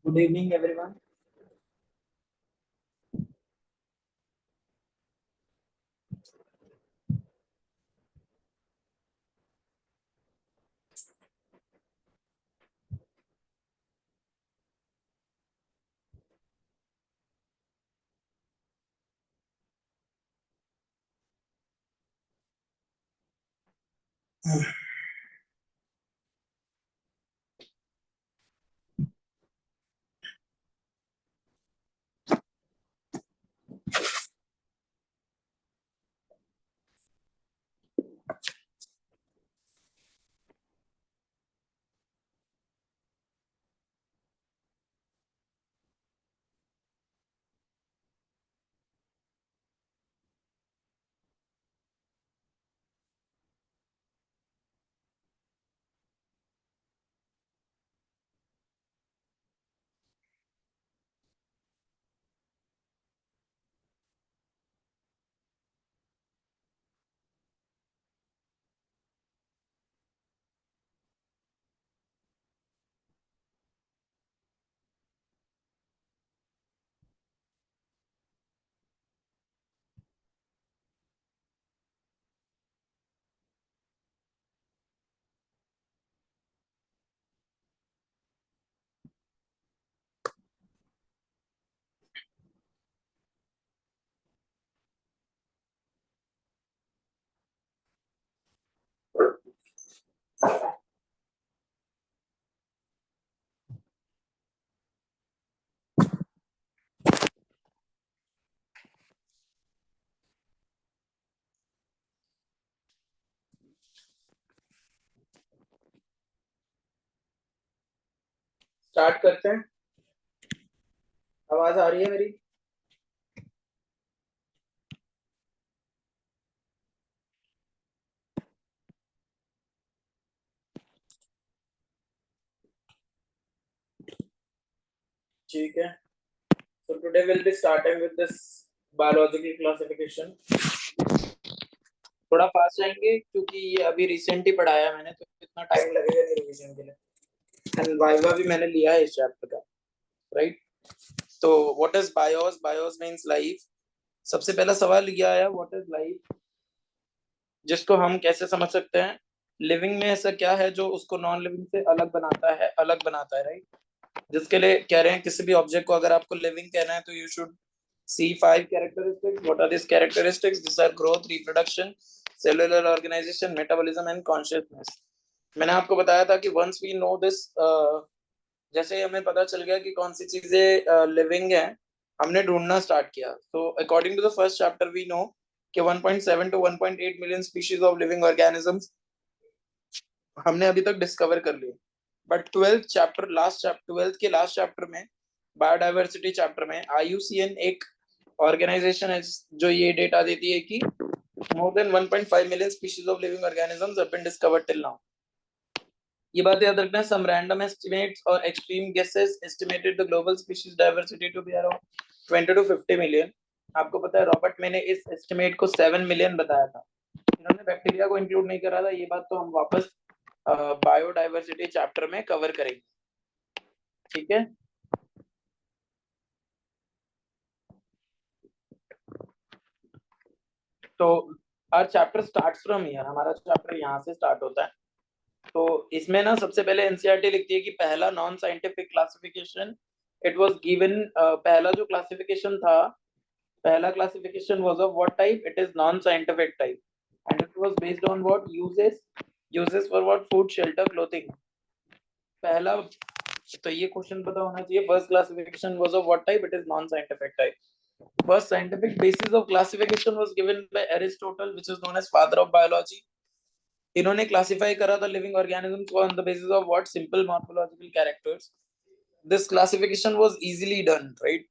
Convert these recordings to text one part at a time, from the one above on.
Good evening, everyone. Start करते हैं। आवाज आ रही है मेरी? ठीक है। So today we'll be starting with this biological classification. थोड़ा फास्ट जाएंगे क्योंकि ये अभी रिसेंट ही पढ़ाया मैंने, तो इतना टाइम लगेगा नहीं रिवीजन के लिए। एंड वाइवा भी मैंने लिया है इस चैप्टर का, राइट? तो what is BIOS? BIOS means life. सबसे पहला सवाल ये आया, व्हाट इज लाइफ, जिसको हम कैसे समझ सकते हैं? लिविंग में ऐसा क्या है जो उसको नॉन लिविंग से अलग बनाता है, राइट? जिसके लिए कह रहे हैं किसी भी ऑब्जेक्ट को अगर आपको लिविंग कहना है तो you should see 5 characteristics. What are this characteristics? This are growth, reproduction, cellular organization, metabolism and consciousness. मैंने आपको बताया था कि वंस वी नो दिस, जैसे हमें पता चल गया कि कौन सी चीजें लिविंग है, हमने ढूंढना स्टार्ट किया. तो according to the first chapter we know कि 1.7 to 1.8 million species of living organisms हमने अभी तक डिस्कवर कर लिए. बट 12th के लास्ट चैप्टर में, बायोडाइवर्सिटी चैप्टर में, IUCN एक ऑर्गेनाइजेशन है जो ये डेटा देती है कि more than 1.5 million species of living organisms have been discovered till now. ये बात याद रखना. some random estimates और extreme guesses estimated the global species diversity to be around 20 to 50 million. आपको पता है रॉबर्ट मैंने इस एस्टिमेट को 7 मिलियन बताया था. इन्होंने बैक्टीरिया को इंक्लूड नहीं करा था. ये बात तो हम वापस बायोडाइवर्सिटी चैप्टर में कवर करेंगे, ठीक है? तो our chapter starts from here. हमारा चैप्टर यहाँ से स्टार्ट होता है. तो इसमें ना सबसे पहले एनसीईआरटी लिखती है कि पहला non scientific classification it was given. पहला जो क्लासिफिकेशन था, पहला classification was of what type? It is non scientific type and it was based on what? Uses for what? Food, shelter, clothing. पहला तो ये क्वेश्चन पता होना चाहिए. First classification was of what type? It is non scientific type. First scientific basis of classification was given by Aristotle, which is known as father of biology. इन्होंने classify करा था living organisms को on the basis of what? Simple morphological characters. This classification was easily done, right?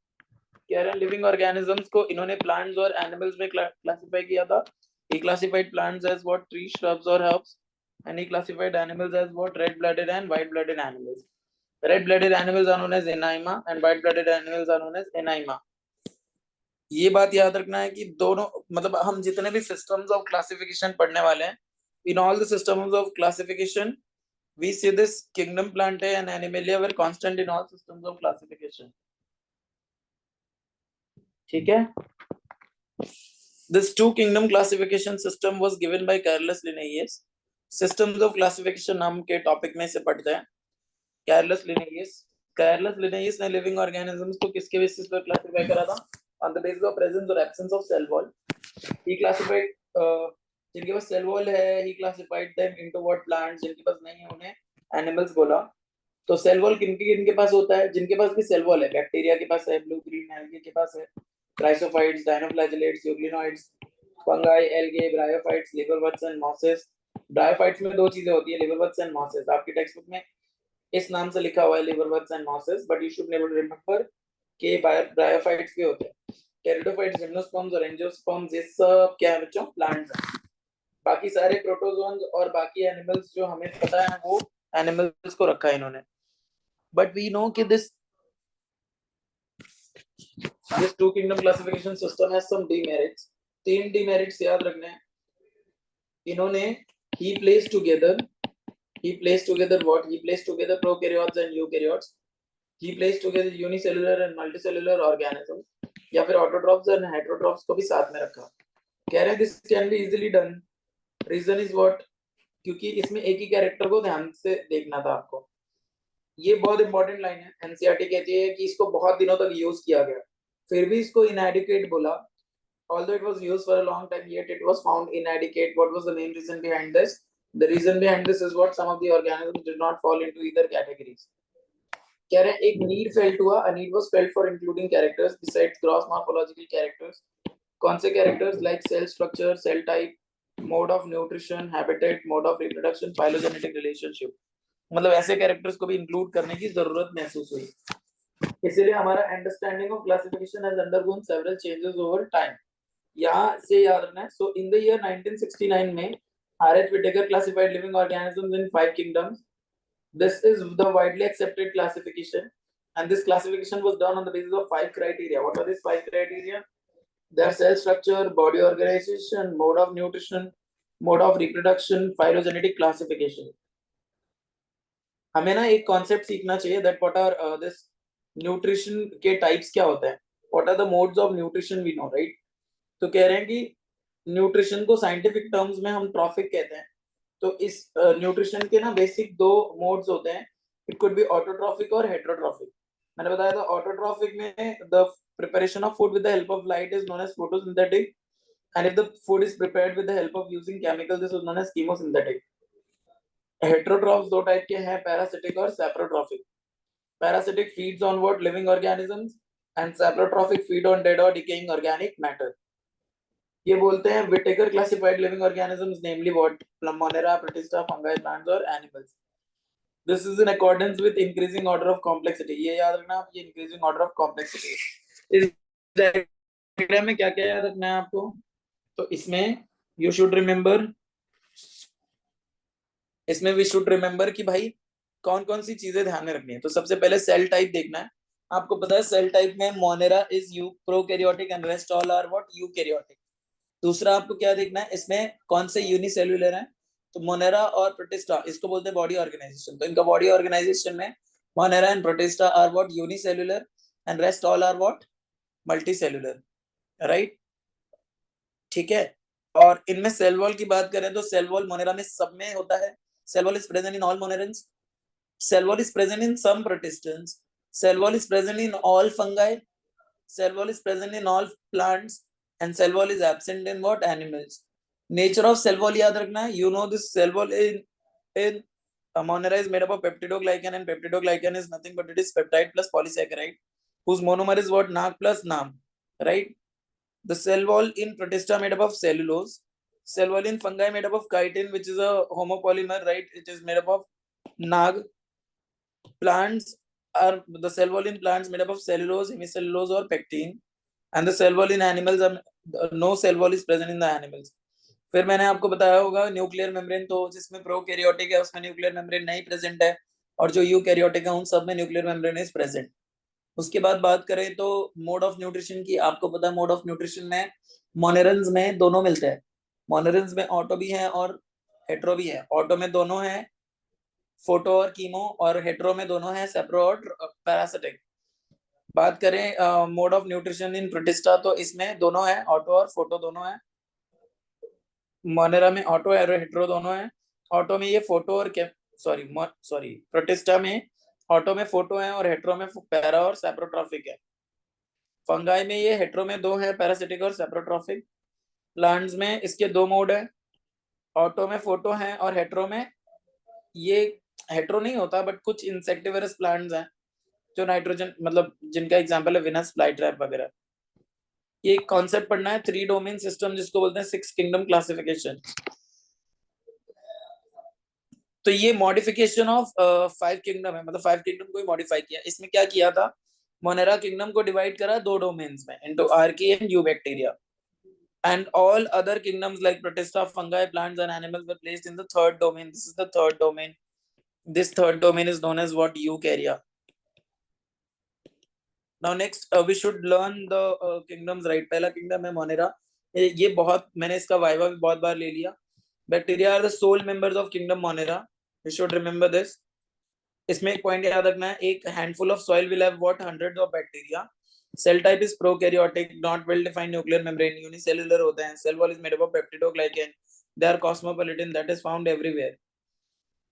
कह रहे हैं living organisms को इन्होंने plants और एनिमल्स में क्लासिफाई किया था. he classified plants as what? Trees, shrubs or herbs. And he classified animals as what? Red blooded and white blooded animals. Red blooded animals are known as Anaima and white blooded animals are known as Anaima. ये बात याद रखना है कि दोनों, मतलब हम जितने भी सिस्टम्स ऑफ क्लासिफिकेशन पढ़ने वाले हैं, in all the systems of classification we see this kingdom Plantae and Animalia were constant in all systems of classification. ठीक है? This two kingdom classification system was given by Carolus Linnaeus. Systems of classification नाम के topic में से पढ़ते हैं. Carolus Linnaeus ने living organisms को किसके बेसिस पर क्लासिफाई करा था? On the basis of presence or absence of cell wall. He classified जिनके पास cell wall है, he classified them into what plants, जिनके पास नहीं है उन्हें animals बोला. तो cell wall किनके पास होता है? जिनके पास भी cell wall है, बैक्टीरिया के पास है, blue green algae के पास है, chrysophytes, dinoflagellates, euglenoids, fungi, algae, bryophytes, liverworts and mosses. Bryophytes में दो चीजें होती है, liverworts and mosses. आपकी टेक्स्ट बुक में इस नाम से लिखा हुआ है liverworts and mosses, but you should never remember कि bryophytes भी होते हैं. Pteridophytes, gymnosperms और angiosperms ये सब क्या है बच्चों? प्लांट्स हैं. बाकी सारे प्रोटोजोन्स और बाकी एनिमल्स जो हमें पता है वो एनिमल्स को रखा है इन्होंने. बट वी नो कि this two kingdom classification system has some demerits. 3 demerits याद रखने हैं. इन्होंने he placed together what? He placed together prokaryotes and eukaryotes. He placed together unicellular and multicellular organisms. या फिर autotrophs and heterotrophs को भी साथ में रखा. कह रहे हैं this can be easily done. Reason is what? क्योंकि इसमें एक ही कैरेक्टर को ध्यान से देखना था आपको. ये बहुत इंपॉर्टेंट लाइन है. एनसीईआरटी कहती है कि इसको बहुत दिनों तक यूज किया गया, फिर भी इसको inadequate बोला. Although it was used for a long time, yet it was found inadequate. What was the main reason behind this? The reason behind this is what? Some of the organisms did not fall into either categories. कह रहे हैं एक need felt हुआ. A need was felt for including characters besides gross morphological characters. कौन से characters? Like cell structure, cell type, mode of nutrition, habitat, mode of reproduction, phylogenetic relationship. मतलब ऐसे characters को भी इंक्लूड करने की जरूरत महसूस हुई. इसलिए हमारा understanding of classification has undergone several changes over time. यहाँ से याद रखना है. सो इन द ईयर 1969 में R.H. Whittaker classified living organisms in 5 kingdoms. This is the widely accepted classification, and this classification was done on the basis of 5 criteria. What are these 5 criteria? Their cell structure, body organization, mode of nutrition, mode of reproduction, phylogenetic classification. हमें ना एक concept सीखना चाहिए that what are this nutrition के types क्या होते हैं. What are the modes of nutrition we know, right? तो कह रहे हैं कि न्यूट्रिशन को साइंटिफिक टर्म्स में हम ट्रॉफिक कहते हैं. तो इस न्यूट्रिशन के ना बेसिक 2 मोड्स होते हैं. इट कुड बी ऑटोट्रॉफिक और हेटेरोट्रॉफिक. मैंने बताया था ऑटोट्रॉफिक में the preparation of food with the help of light is known as photosynthetic, and if the food is prepared with the help of using chemicals this is known as chemosynthetic. Heterotrophs 2 type के हैं, parasitic और saprotrophic. Parasitic feeds on what? Living organisms, and saprotrophic feed on dead और decaying organic matter. ये बोलते हैं Whittaker classified living organisms namely what? Monera, Protista, fungi, plants और animals. This is in accordance with increasing order of complexity. ये याद रखना आप, ये increasing order of complexity. इस डायग्राम में क्या क्या याद रखना है आपको? तो इसमें you should remember, इसमें we should remember कि भाई कौन कौन सी चीजें ध्यान में रखनी है. तो सबसे पहले सेल टाइप देखना है. आपको पता है सेल टाइप में Monera is prokaryotic and rest all are what? Eukaryotic. दूसरा आपको क्या देखना है, इसमें कौन से यूनिसेल्युलर हैं. तो मोनेरा और प्रोटिस्टा इसको बोलते हैं बॉडी ऑर्गेनाइजेशन. तो इनका बॉडी ऑर्गेनाइजेशन में Monera and Protista are what? Unicellular, and rest all are what? Multicellular. Right, ठीक है. और इनमें सेल वॉल की बात करें तो सेल वॉल मोनेरा में सब में होता है. Cell wall is present in all monerans. Cell wall is present in some protistans. Cell wall is present in all fungi. Cell wall is present in all plants. And cell wall is absent in what? Animals. Nature of cell wall याद रखना है. You know this cell wall in Monera is made up of peptidoglycan, and peptidoglycan is nothing but it is peptide plus polysaccharide whose monomer is what? NAG plus NAM. Right? The cell wall in Protista made up of cellulose. Cell wall in fungi made up of chitin, which is a homopolymer. Right? It is made up of NAG. Plants are the cell wall in plants made up of cellulose, hemicellulose or pectin. And the cell wall in animals are no cell wall is present in the animals. फिर मैंने आपको बताया होगा nuclear membrane, तो जिसमें prokaryotic है उसमें nuclear membrane नहीं प्रेजेंट है, और जो यूकैरियोटिक है उन सब में न्यूक्लियर मेम्ब्रेन इज प्रेजेंट. उसके बाद बात करें तो मोड ऑफ न्यूट्रिशन की. आपको पता है मोड ऑफ न्यूट्रिशन में मोनेरन्स में दोनों मिलते हैं. मोनेरन्स में ऑटो भी है और हेट्रो भी है. ऑटो में दोनों है, फोटो और कीमो, और हेट्रो में दोनों है सेप्रो और पैरासिटिक। बात करें mode of nutrition in protista, तो इसमें दोनों है, ऑटो और फोटो दोनों है। मोनेरा में ऑटो और हेट्रो दोनों है। ऑटो में ये फोटो और सॉरी सॉरी प्रोटिस्टा में ऑटो में फोटो है और हेट्रो में पैरा और सेप्रोट्रॉफिक है। फंगाई में ये हेट्रो में दो है, पैरासिटिक और सेप्रोट्रॉफिक। प्लांट्स में इसके दो मोड है, ऑटो में फोटो है और हेट्रो में ये हेट्रो नहीं होता, बट कुछ इंसेक्टिवरस प्लांट्स हैं जो नाइट्रोजन, मतलब जिनका एग्जांपल है विनस फ्लाईट्रैप वगैरह। ये एक कॉन्सेप्ट पढ़ना है, 3 डोमेन सिस्टम जिसको बोलते हैं 6 किंगडम क्लासिफिकेशन। तो ये मॉडिफिकेशन ऑफ 5 किंगडम है, मतलब 5 किंगडम को मॉडिफाई किया। इसमें क्या किया था, मोनेरा किंगडम को डिवाइड करा 2 डोमेन्स में, into Archie and eubacteria, and all other kingdoms like protista, fungi, plants and animals were placed in the third domain. This is the third domain. This third domain is known as what, eukarya. Now next we should learn the kingdoms, right? पहला kingdom है Monera. ये बहुत, मैंने इसका viva भी बहुत बार ले लिया। Bacteria are the sole members of kingdom Monera, you should remember this. इसमें एक पॉइंट याद रखना है, एक handful of soil will have what, hundreds of bacteria. Cell type is prokaryotic, not well defined nuclear membrane, unicellular होते हैं। Cell wall is made up of peptidoglycan, they are cosmopolitan, that is found everywhere.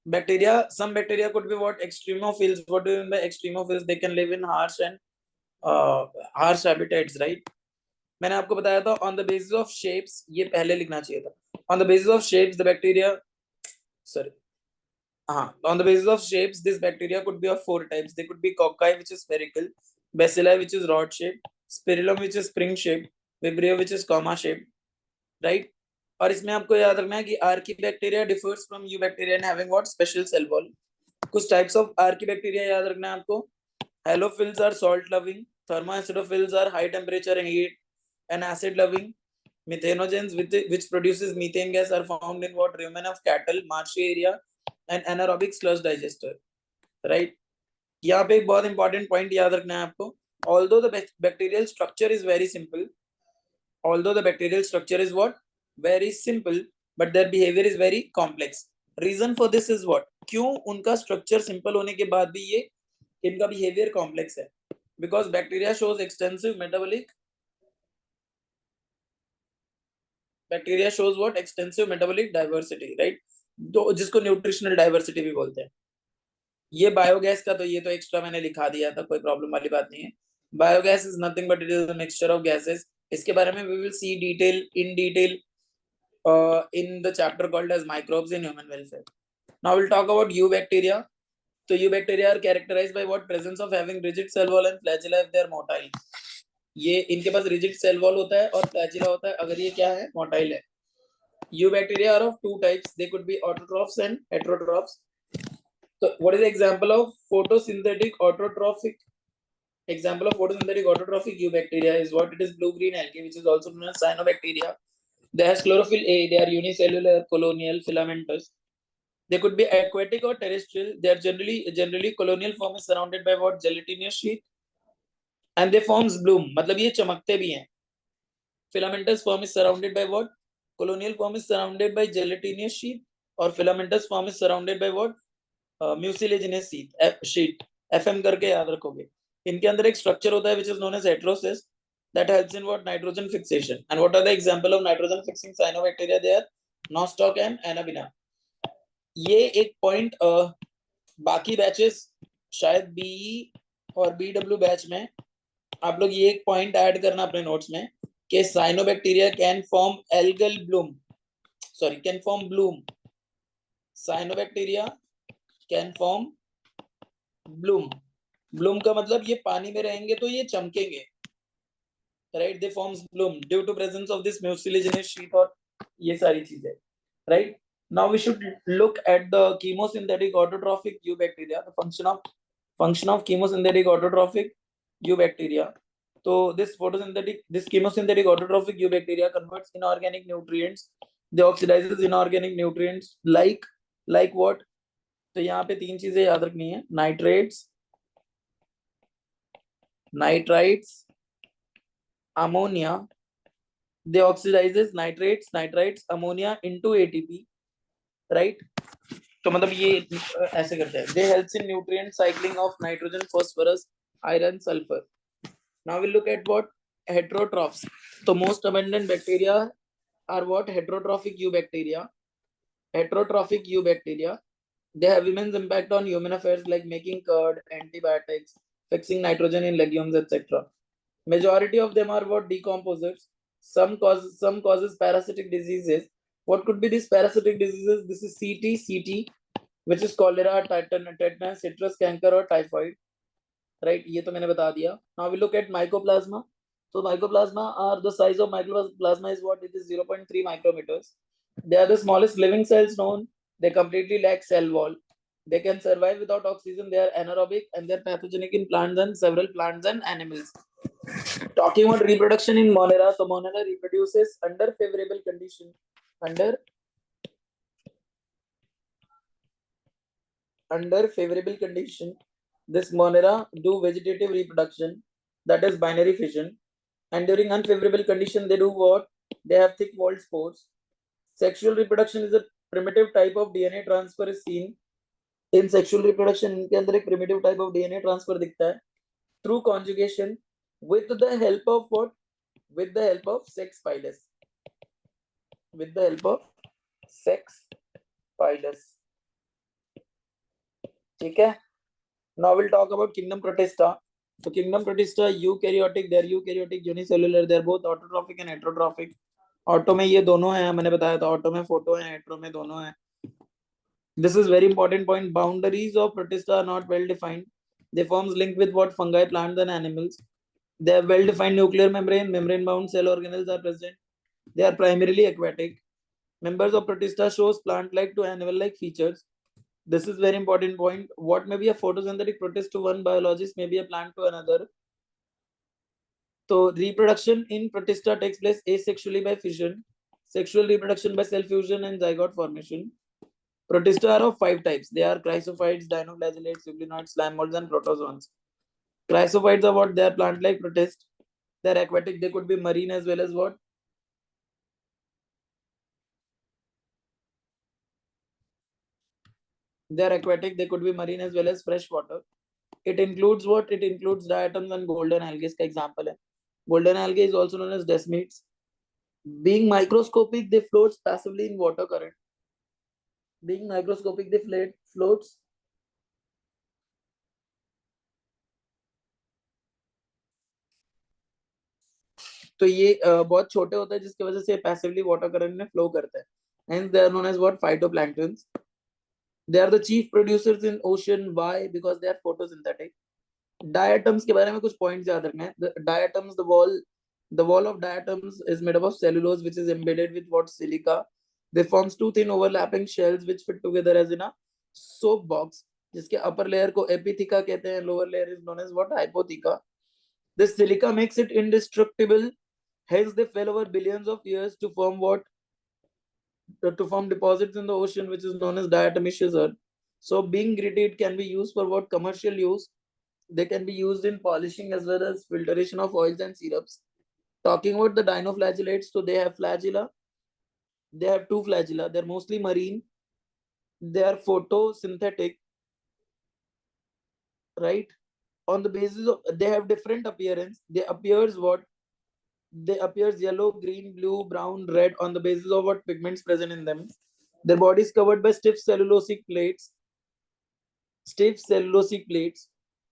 Bacteria, some bacteria could be what, extremophils. What do you mean by extremophils? They can live in harsh habitats, right? मैंने आपको बताया था on the basis of shapes, ये पहले लिखना चाहिए था। On the basis of shapes the bacteria, sorry, on the basis of shapes this bacteria could be of 4 types. They could be cocci, which is spherical, bacilli, which is rod shaped, spirillum, which is spring shaped, vibrio, which is comma shaped, right? और इसमें आपको याद रखना है कि archaebacteria differs from eubacteria in having what, special cell wall. कुछ types of archaebacteria याद रखना है आपको। Halophiles are salt loving, thermoacidophiles are high temperature and heat and acid loving, methanogens which produces methane gas are found in what, rumen of cattle, marshy area and anaerobic sludge digester, right? यहाँ पे एक बहुत important point याद रखना है आपको। although the bacterial structure is very simple, although the bacterial structure is what, very simple, but their behavior is very complex. Reason for this is what, क्यों उनका स्ट्रक्चर सिंपल होने के बाद भी ये इनका बिहेवियर कॉम्प्लेक्स है? Because bacteria shows extensive metabolic, bacteria shows what, extensive metabolic diversity, right? तो जिसको न्यूट्रिशनल डाइवर्सिटी भी बोलते हैं। ये बायोगैस का तो ये तो एक्स्ट्रा मैंने लिखा दिया था, कोई प्रॉब्लम वाली बात नहीं है। Biogas is nothing but it is a mixture of gases. इसके बारे में we will see detail in detail in the chapter called as microbes in human welfare. Now we'll talk about eubacteria. So eubacteria are characterized by what, presence of having rigid cell wall and flagella if they are motile. ये इनके पास rigid cell wall होता है और flagella होता है अगर ये क्या है, motile है। Eubacteria are of 2 types. They could be autotrophs and heterotrophs. So what is the example of photosynthetic autotrophic? Example of photosynthetic autotrophic eubacteria is what, it is blue green algae, which is also known as cyanobacteria. They has chlorophyll A. They are unicellular, colonial, filamentous. They could be aquatic or terrestrial. They are generally colonial form is surrounded by what, gelatinous sheath, and they forms bloom. मतलब ये चमकते भी हैं। Filamentous form is surrounded by what? Colonial form is surrounded by gelatinous sheath, और filamentous form is surrounded by what? Mucilaginous sheath. FM करके याद रखोगे। इनके अंदर एक स्ट्रक्चर होता है which is known as heterocyst that helps in what, nitrogen fixation. And what are the example of nitrogen fixing cyanobacteria? They are Nostoc and Anabina. ये एक पॉइंट बाकी बैचेस शायद बीई और बीडब्ल्यू बैच में आप लोग ये एक पॉइंट ऐड करना अपने नोट्स में कि cyanobacteria can form algal bloom, sorry can form bloom. Cyanobacteria can form bloom. Bloom का मतलब ये पानी में रहेंगे तो ये चमकेंगे, right? They forms bloom due to presence of this mucilaginous sheet और ये सारी चीजें, right? Now we should look at the chemosynthetic autotrophic eubacteria, the function of chemosynthetic autotrophic eubacteria. So this chemosynthetic autotrophic eubacteria converts inorganic nutrients, they oxidizes inorganic nutrients like what? तो यहाँ पे 3 चीजें याद रखनी है, nitrites, ammonia. They oxidizes nitrites, ammonia into ATP, right? तो मतलब ये ऐसे करते हैं. They helps in nutrient cycling of nitrogen, phosphorus, iron, sulfur. Now we look at what heterotrophs. So most abundant bacteria are what? Heterotrophic eubacteria. Heterotrophic eubacteria. They have immense impact on human affairs like making curd, antibiotics, fixing nitrogen in legumes, etc. Majority of them are what? Decomposers. Some causes parasitic diseases. What could be these parasitic diseases? This is CT, which is cholera, tetanus, citrus canker, or typhoid. Right? ये तो मैंने बता दिया. Now we look at mycoplasma. So mycoplasma are the size of mycoplasma is what? It is 0.3 micrometers. They are the smallest living cells known. They completely lack cell wall. They can survive without oxygen. They are anaerobic and they are pathogenic in plants and several plants and animals. Talking about reproduction in Monera, so Monera reproduces under favorable condition. Under favorable condition, this Monera do vegetative reproduction, that is binary fission. And during unfavorable condition, they do what? They have thick-walled spores. Sexual reproduction is a primitive type of DNA transfer is seen. In sexual reproduction, इनके अंदर एक primitive type of DNA transfer दिखता है through conjugation with the help of what? With the help of sex pilus. With the help of sex pilus. ठीक है? Now we'll talk about kingdom Protista. So kingdom Protista eukaryotic, they're eukaryotic, unicellular, they're both autotrophic and heterotrophic. Auto में ये दोनों हैं, मैंने बताया था auto में फोटो है, हेट्रो में दोनों है. This is very important point. Boundaries of Protista are not well defined. They forms linked with what? Fungi, plants and animals. They have well defined nuclear membrane, membrane bound cell organelles are present. They are primarily aquatic. Members of Protista shows plant like to animal like features. This is very important point. What may be a photosynthetic protist to one biologist may be a plant to another. So reproduction in Protista takes place asexually by fission, sexual reproduction by cell fusion and zygote formation. Protista are of 5 types. They are chrysophytes, dinoflagellates, euglenoids, slime molds, and protozoans. Chrysophytes are what? They are plant-like protists. They are aquatic. They could be marine as well as what? They are aquatic. They could be marine as well as freshwater. It includes what? It includes diatoms and golden algae. का example है. Golden algae is also known as desmids. Being microscopic, they float passively in water current. Being microscopic, they floats. तो ये बहुत छोटे होते हैं जिसकी वजह से पैसिवली वाटर करंट में फ्लो करते हैं. Hence they are known as what? Phytoplanktons. They are the chief producers in ocean. Why? Because they are photosynthetic. Diatoms के बारे में कुछ points याद रखना है. The diatoms, the wall of diatoms is made up of cellulose, which is embedded with what? Silica. They forms two thin overlapping shells which fit together as in a soap box. जिसके upper layer को epitheca कहते हैं, lower layer is known as what? Hypotheca. This silica makes it indestructible. Hence, they fell over billions of years to form what? To form deposits in the ocean, which is known as diatomaceous earth. So, being gritty, it can be used for what? Commercial use. They can be used in polishing as well as filtration of oils and syrups. Talking about the dinoflagellates, so they have flagella. They have 2 flagella. They're mostly marine. They are photosynthetic, right? On the basis of they have different appearance. They appears what? They appears yellow, green, blue, brown, red on the basis of what pigments present in them. Their body is covered by stiff cellulosic plates.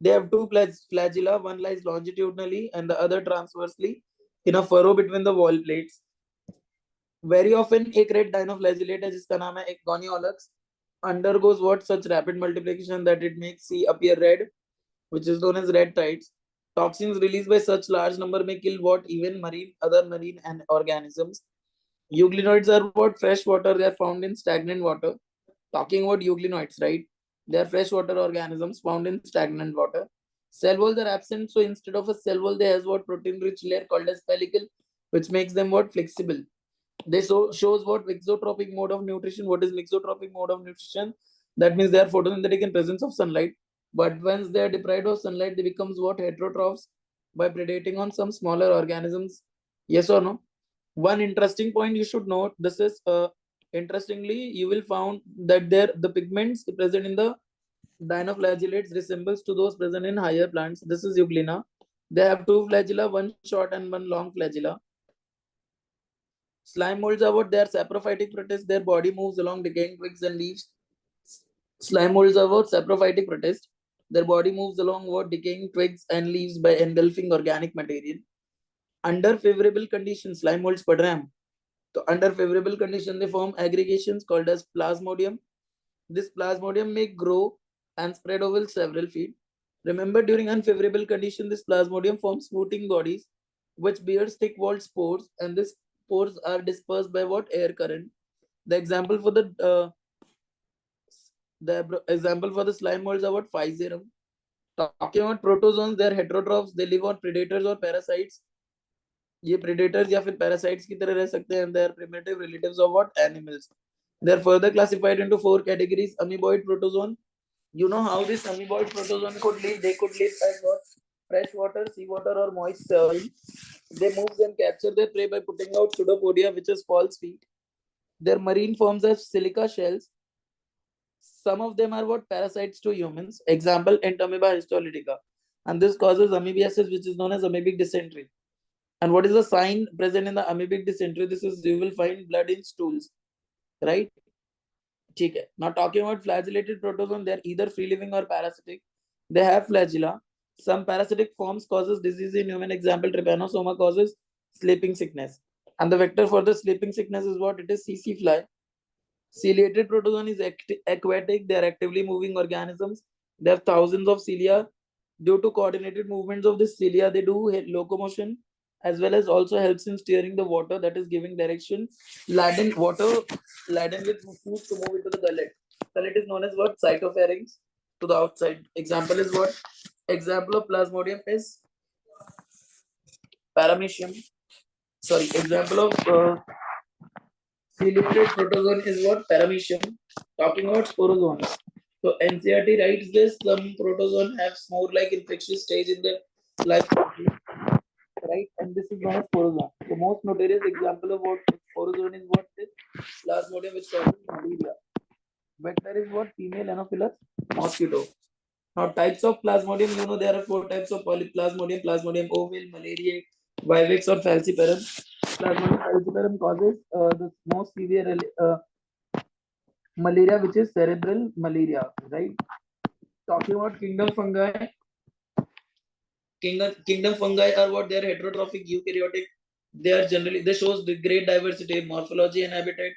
They have 2 flagella. One lies longitudinally and the other transversely in a furrow between the wall plates. Very often, एक red dinoflagellate है जिसका नाम है Goniolax undergoes what? Such rapid multiplication that it makes sea appear red, which is known as red tides. Toxins released by such large number may kill what? Even other marine and organisms. Euglenoids are what? Fresh water. They are found in stagnant water. Talking about euglenoids, right? They are freshwater organisms found in stagnant water. Cell walls are absent, so instead of a cell wall, they has what? Protein-rich layer called as pellicle, which makes them what? Flexible. This shows what? Mixotropic mode of nutrition. What is mixotropic mode of nutrition? That means they are photosynthetic in presence of sunlight. But once they are deprived of sunlight, they becomes what? Heterotrophs by predating on some smaller organisms. Yes or no? One interesting point you should note. This is Interestingly, you will found that the pigments present in the dinoflagellates resembles to those present in higher plants. This is Euglena. They have two flagella, one short and one long flagella. Slime molds are what? They are saprophytic protists. Their body moves along decaying twigs and leaves. Slime molds are what? Saprophytic protists. Their body moves along what? Decaying twigs and leaves by engulfing organic material. Under favorable conditions, slime molds पढ़ रहे हैं हम. So under favorable conditions, they form aggregations called as plasmodium. This plasmodium may grow and spread over several feet. Remember, during unfavorable conditions, this plasmodium forms fruiting bodies which bears thick-walled spores, and these spores are dispersed by what? Air current. The example for the slime molds are what? Physerum. Talking about protozoans, they are heterotrophs. They live on predators or parasites. ये predators या फिर parasites की तरह रह सकते हैं. They are primitive relatives of what? Animals. They are further classified into 4 categories. Amoeboid protozoan. You know how this amoeboid protozoan could live? They could live as what? Fresh water, seawater, or moist soil. They move and capture their prey by putting out pseudopodia, which is false feet. Their marine forms have silica shells. Some of them are what? Parasites to humans. Example, Entamoeba histolytica. And this causes amoebiasis, which is known as amoebic dysentery. And what is the sign present in the amoebic dysentery? This is, you will find blood in stools, right? Okay. Now talking about flagellated protozoan, they are either free living or parasitic. They have flagella. Some parasitic forms causes disease in human. Example, trypanosoma causes sleeping sickness. And the vector for the sleeping sickness is what? It is CC fly. Ciliated protozoan is aquatic. They are actively moving organisms. They have thousands of cilia. Due to coordinated movements of this cilia, they do locomotion as well as also helps in steering the water, that is giving direction. Water laden with food to move into the gullet. Gullet is known as what? Cytopharynx to the outside. Example is what? Example of plasmodium is paramecium. Sorry, example of ciliated protozoan is what? Paramecium. Talking about sporozoans. So NCERT writes this, some protozoan have spore-like infectious stage in their life cycle, right? And this is known as sporozoan. The most notorious example of what sporozoan is what is Plasmodium, which causes malaria. Vector is what? Female Anopheles mosquito. Now types of Plasmodium, you know there are 4 types of Polyplasmodium: Plasmodium ovale, malariae, vivax, or falciparum. Plasmodium falciparum causes the most severe malaria, which is cerebral malaria, right? Talking about kingdom fungi, kingdom fungi are what? They are heterotrophic eukaryotic. They are generally, they shows the great diversity in morphology and habitat.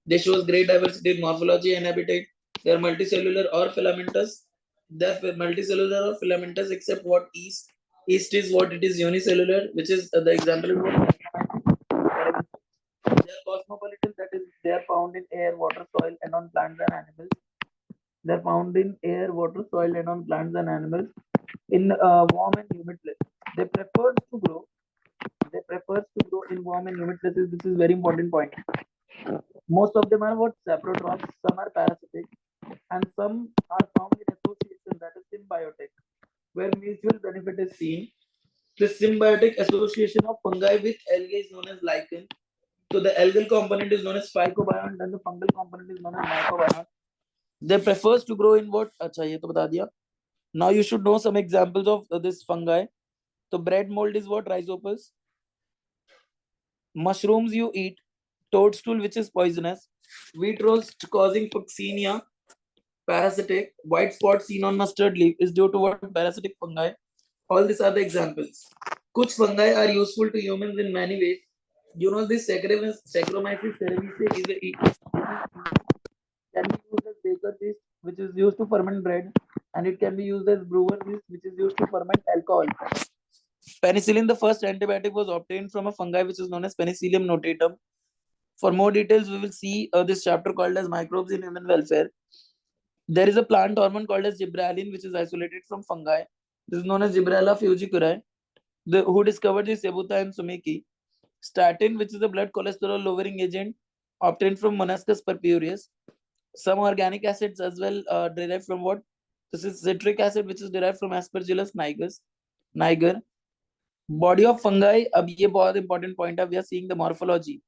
They shows great diversity in morphology and habitat. They are multicellular or filamentous. They are multicellular or filamentous, except what? Yeast. Yeast is what? It is unicellular, which is the example is what? They are cosmopolitan, that is, they are found in air, water, soil, and on plants and animals. They are found in air, water, soil, and on plants and animals in warm and humid places. They prefer to grow. They prefer to grow in warm and humid places. This is very important point. Most of them are what? Saprotrophs. Some are parasitic, and some are found in association, that is symbiotic, where mutual benefit is seen. This symbiotic association of fungi with algae is known as lichen. So the algal component is known as phycobiont, and the fungal component is known as mycobiont. They prefers to grow in what? अच्छा ये तो बता दिया. Now you should know some examples of this fungi. So bread mold is what? Rhizopus. Mushrooms you eat. Toadstool, which is poisonous. Wheat roast causing Fuchsinia. Parasitic. White spot seen on mustard leaf is due to what? Parasitic fungi. All these are the examples. Kuch fungi are useful to humans in many ways. You know this Saccharomyces cerevisiae is can be used as baker's yeast, which is used to ferment bread, and it can be used as brewer's yeast, which is used to ferment alcohol. Penicillin, the first antibiotic, was obtained from a fungi which is known as Penicillium notatum. For more details, we will see this chapter called as microbes in human welfare. There is a plant hormone called as gibberellin, which is isolated from fungi. This is known as Gibberella fugiculae. Who discovered this? Yabuta and Sumeki. Statin, which is a blood cholesterol lowering agent, obtained from Monascus purpureus. Some organic acids as well derived from what? This is citric acid, which is derived from Aspergillus niger. Body of fungi. अब ये बहुत important point है. We are seeing the morphology.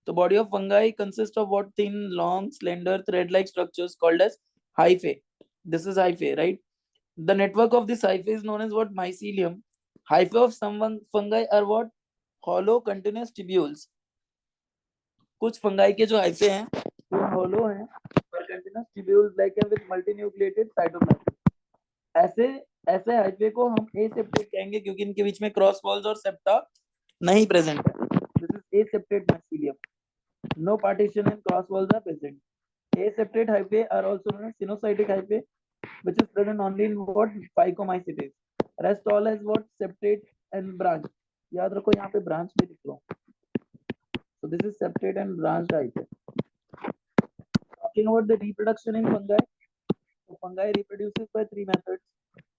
The body of fungi consists of what? Thin, long, slender, thread-like structures called as hyphae. This is hyphae, right? The network of this hyphae is known as what? Mycelium. Hyphae of some fungi are what? Hollow, continuous tubules. कुछ fungi के जो hyphae हैं वो hollow हैं और continuous tubules like हैं with multinucleated cytoplasm. ऐसे ऐसे hyphae को हम aseptate कहेंगे क्योंकि इनके बीच में क्रॉस वॉल्स और सेप्टा नहीं प्रेजेंट है. This is aseptate mycelium. No partition and cross walls are present. Aseptate hyphae are also known as sinusoidal hyphae, which is present only in what? Phycomycetes. Rest all has what? Septate and branch. याद रखो यहाँ पे branch भी लिख लो. So this is septate and branched hyphae. Talking about the reproduction in fungi. So fungi reproduces by three methods: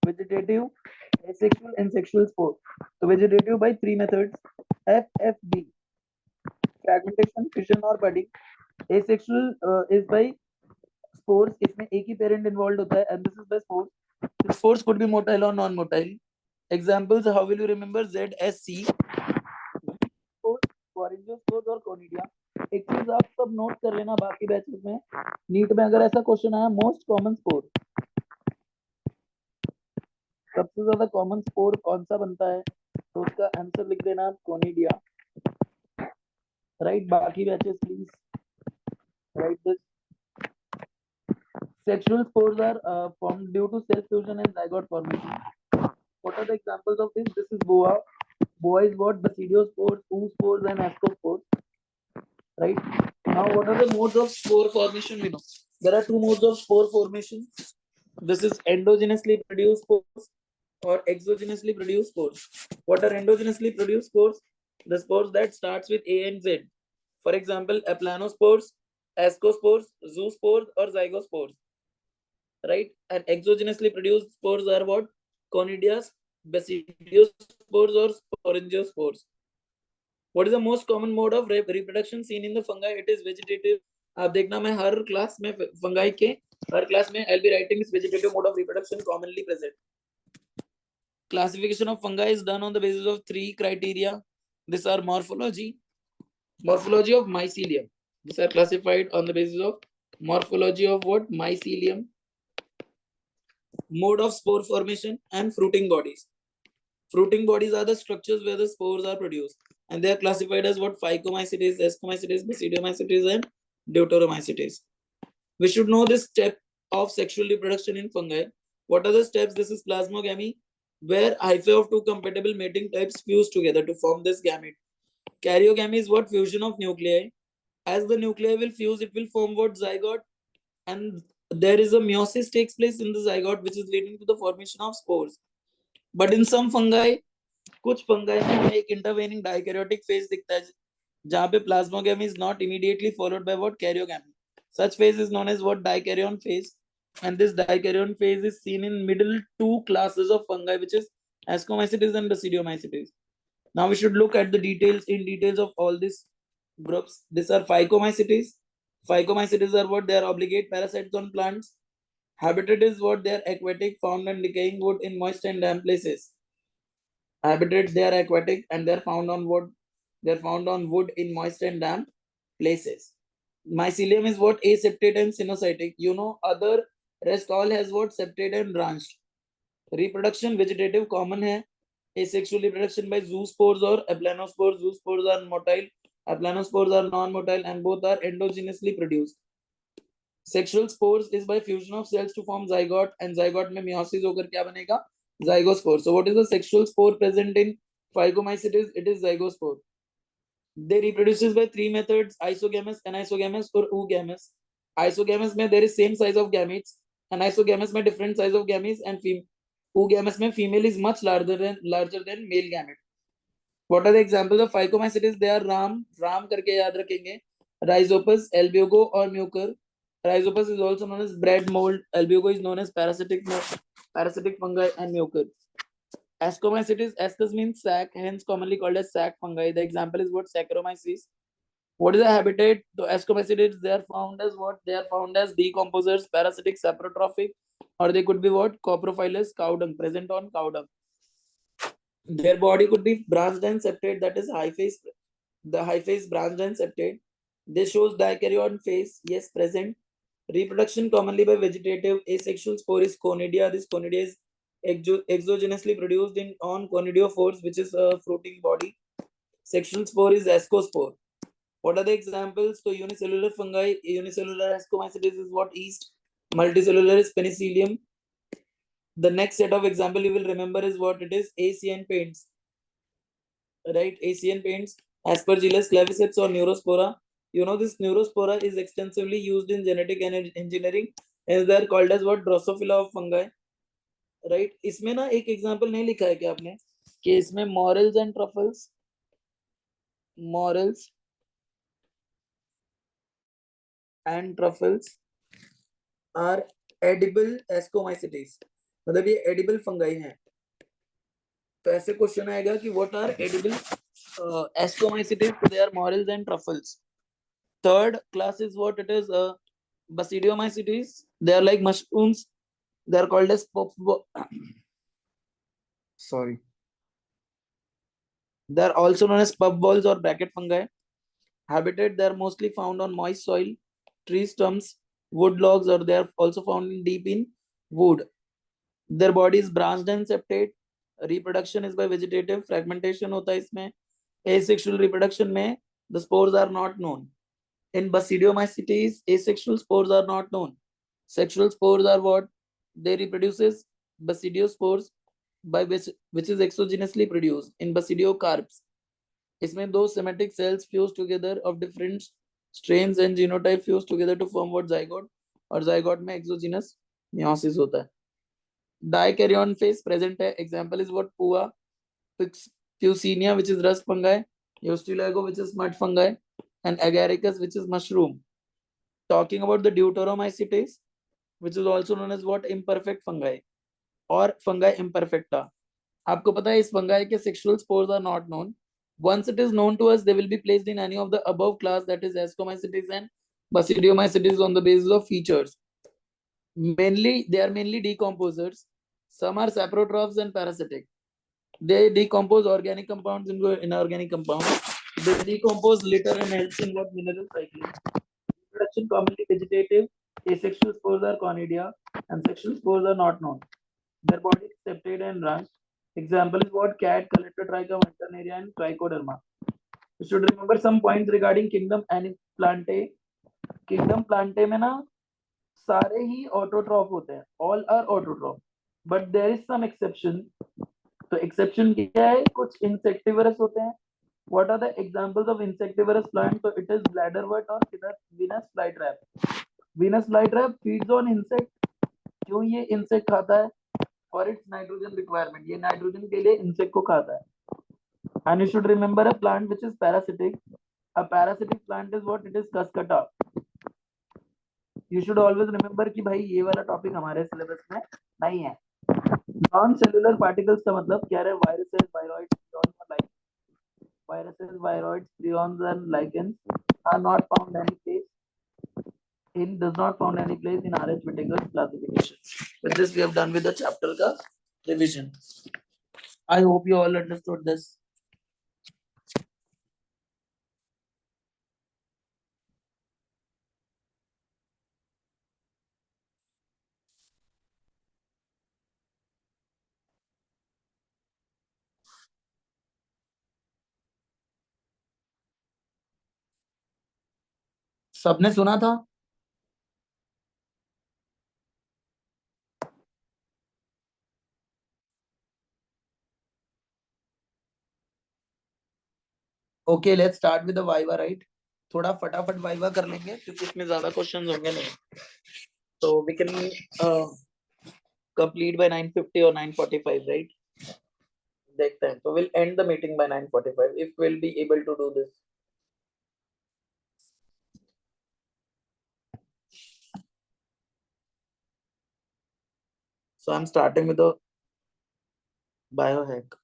vegetative, asexual, and sexual spore. So vegetative by three methods: FFB, fragmentation, fission or budding. Asexual is by spores. इसमें एक ही parent involved होता है, and this is by spores. The spores could be motile or non-motile. Examples: how will you remember ZSC? Pharyngospores और conidia. एक चीज आप सब note कर लेना बाकी बैचेस में. नीट में अगर ऐसा क्वेश्चन आया, मोस्ट कॉमन स्पोर, सबसे ज्यादा कॉमन स्पोर कौन सा बनता है, तो उसका आंसर लिख देना आप कोनिडिया. राइट. बाकी batches please right this. Sexual spores are formed due to cell fusion and zygote formation. What are the examples of this? This is boa. Boa is what? Basidiospores, oospores, and ascospores. Right. Now, what are the modes of spore formation? We know there are two modes of spore formation. This is endogenously produced spores or exogenously produced spores. What are endogenously produced spores? The spores that starts with A and Z. For example, aplanospores, ascospores, zoospores, or zygospores. Right. And exogenously produced spores are what? Conidias, basidiospores, or sporangiospores. What is the most common mode of reproduction seen in the fungi? It is vegetative. आप देखना मैं हर class में fungi के हर class में I'll be writing this vegetative mode of reproduction commonly present. Classification of fungi is done on the basis of three criteria. These are morphology of mycelium. These are classified on the basis of morphology of what? Mycelium, mode of spore formation, and fruiting bodies. Fruiting bodies are the structures where the spores are produced, and they are classified as what? Phycomycetes, Ascomycetes, Basidiomycetes, and Deuteromycetes. We should know this step of sexual reproduction in fungi. What are the steps? This is plasmogamy, where hyphae of two compatible mating types fuse together to form this gamete. Karyogamy is what? Fusion of nuclei. As the nuclei will fuse, it will form what? Zygote, and there is a meiosis takes place in the zygote, which is leading to the formation of spores. But in some fungi, कुछ fungi में हमें एक intervening dikaryotic phase दिखता है जहाँ पे plasmogamy is not immediately followed by what? Karyogamy. Such phase is known as what? Dikaryon phase, and this dikaryon phase is seen in middle two classes of fungi, which is Ascomycetes and Basidiomycetes. Now we should look at the details of all these groups. These are Phycomycetes. Phycomycetes are what? They are obligate parasites on plants. Habitat is what? They are aquatic, found on decaying wood in moist and damp places. Habitat, they are aquatic and they are found on wood. They are found on wood in moist and damp places. Mycelium is what? Aseptate and sinusoidal. You know, other rest all has what? Septate and branched. Reproduction vegetative common है. Asexual reproduction by zoospores or aplanospores. Zoospores are motile, aplanospores are non-motile, and both are endogenously produced. Sexual spores is by fusion of cells to form zygote, and zygote में meiosis होकर क्या बनेगा? Zygospore. So what is the sexual spore present in Phycomycetes? It is zygospore. They reproduces by three methods: isogamous, anisogamous, or oogamous. Isogamous में there is same size of gametes, and isogamous में different size of gametes, and oogamous में female is much larger than male gamete. What are the examples of Phycomycetes? They are ram करके याद रखेंगे. Rhizopus, albugo, or mucor. Rhizopus is also known as bread mold. Albugo is known as parasitic fungi, and mucor. Ascomycetes, ascus means sac, hence commonly called as sac fungi. The example is what? Saccharomyces. What is the habitat? The Ascomycetes, they are found as what? They are found as decomposers, parasitic, saprotrophic, or they could be what? Coprophilous, cow dung, present on cow dung. Their body could be branched and septate, that is hyphae. The hyphae is branched and septate. This shows dikaryon phase, yes, present. Reproduction commonly by vegetative asexual spore is conidia. This conidia is exogenously produced in on conidiophores, which is a fruiting body. Sexual spore is ascospore. What are the examples? So unicellular fungi, unicellular ascomycetes is what? Yeast. Multicellular is penicillium. The next set of example you will remember is what it is? ACN paints, right? ACN paints, Aspergillus claviceps or Neurospora. You know this Neurospora is extensively used in genetic engineering, as they are called as what? Drosophila of fungi, right? इसमें ना एक example नहीं लिखा है क्या आपने कि इसमें morels and truffles are edible ascomycetes, मतलब ये edible fungi हैं. तो ऐसे क्वेश्चन आएगा कि what are edible ascomycetes? They are morels and truffles. Third class is what it is, Basidiomycetes. They are like mushrooms. They are called as sorry. They are also known as puffballs or bracket fungi. Habitat, they are mostly found on moist soil, tree stumps, wood logs, or they are also found in deep in wood. Their body is branched and septate. Reproduction is by vegetative. Fragmentation होता है इसमें. Asexual reproduction में the spores are not known. In Basidiomycetes, asexual spores are not known. Sexual spores are what? They reproduces basidiospores by which is exogenously produced in basidiocarps. इसमें दो somatic cells fuse together of different strains and genotype fuse together to form what? Zygote. और zygote में exogenous meiosis होता है. Dikaryon phase present है. Example is what? Pua, Fuchsinia, which is rust fungi, Eustulago, which is mud fungi, and Agaricus, which is mushroom. Talking about the Deuteromycetes, which is also known as what? Imperfect fungi or fungi imperfecta. आपको पता है इस fungi के sexual spores are not known. Once it is known to us, they will be placed in any of the above class, that is Ascomycetes and Basidiomycetes, on the basis of features. They are mainly decomposers. Some are saprotrophs and parasitic. They decompose organic compounds into inorganic compounds. They decompose litter and helps in what? Mineral cycling. Reproduction commonly vegetative. Asexual spores are conidia and sexual spores are not known. Their body is septate and branched. Example is what? Cat, Collectotrichum, Alternaria, and Trichoderma. You should remember some points regarding kingdom Plantae. Kingdom Plantae में ना सारे ही autotroph होते हैं. All are autotroph. But there is some exception. तो exception क्या है? कुछ insectivorous होते हैं. What are the examples of insectivorous plants? So it is bladderwort or Venus flytrap. Venus flytrap feeds on insect. क्यों ये insect खाता है? For its nitrogen requirement. ये nitrogen के लिए insect को खाता है. And you should remember a plant which is parasitic. A parasitic plant is what? It is Cuscuta. You should always remember कि भाई ये वाला टॉपिक हमारे सिलेबस में नहीं है. नॉन सेलुलर पार्टिकल्स का मतलब क्या है? Viruses, viroids, prions and lichens are not found any place does not found any place in RH Whittaker's classification. With this, we have done with the chapter ka revision. I hope you all understood this. सबने सुना था? Okay, let's start with the viva, right? थोड़ा फटाफट viva कर लेंगे क्योंकि इसमें ज्यादा क्वेश्चंस होंगे नहीं. तो वी कैन कंप्लीट बाय 9:50 और 9:45, राइट? देखते हैं. तो will end the meeting by 9:45 if will be able to do this. So I'm starting with the biohack.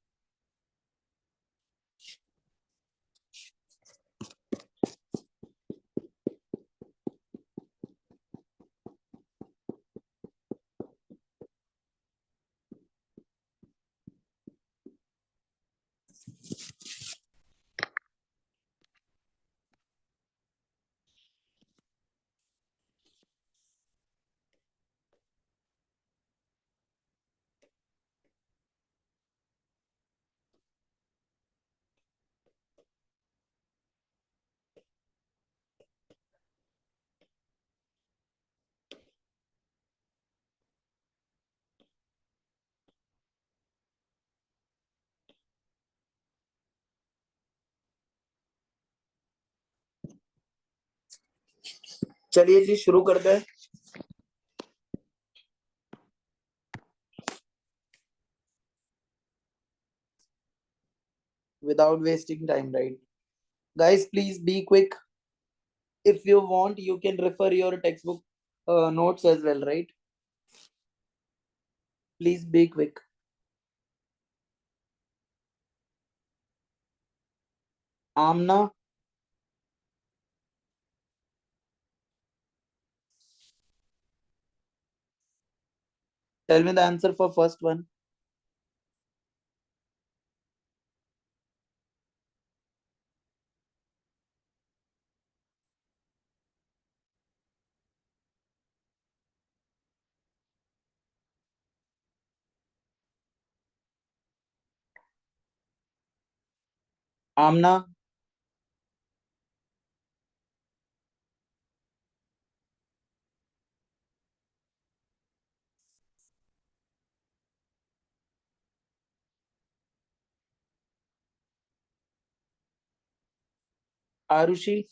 चलिए जी शुरू करते हैं। Without wasting time, right? Guys, please be quick. If you want, you can refer your textbook notes as well, right? Please be quick. Amna, tell me the answer for first one. Amna, Arushi,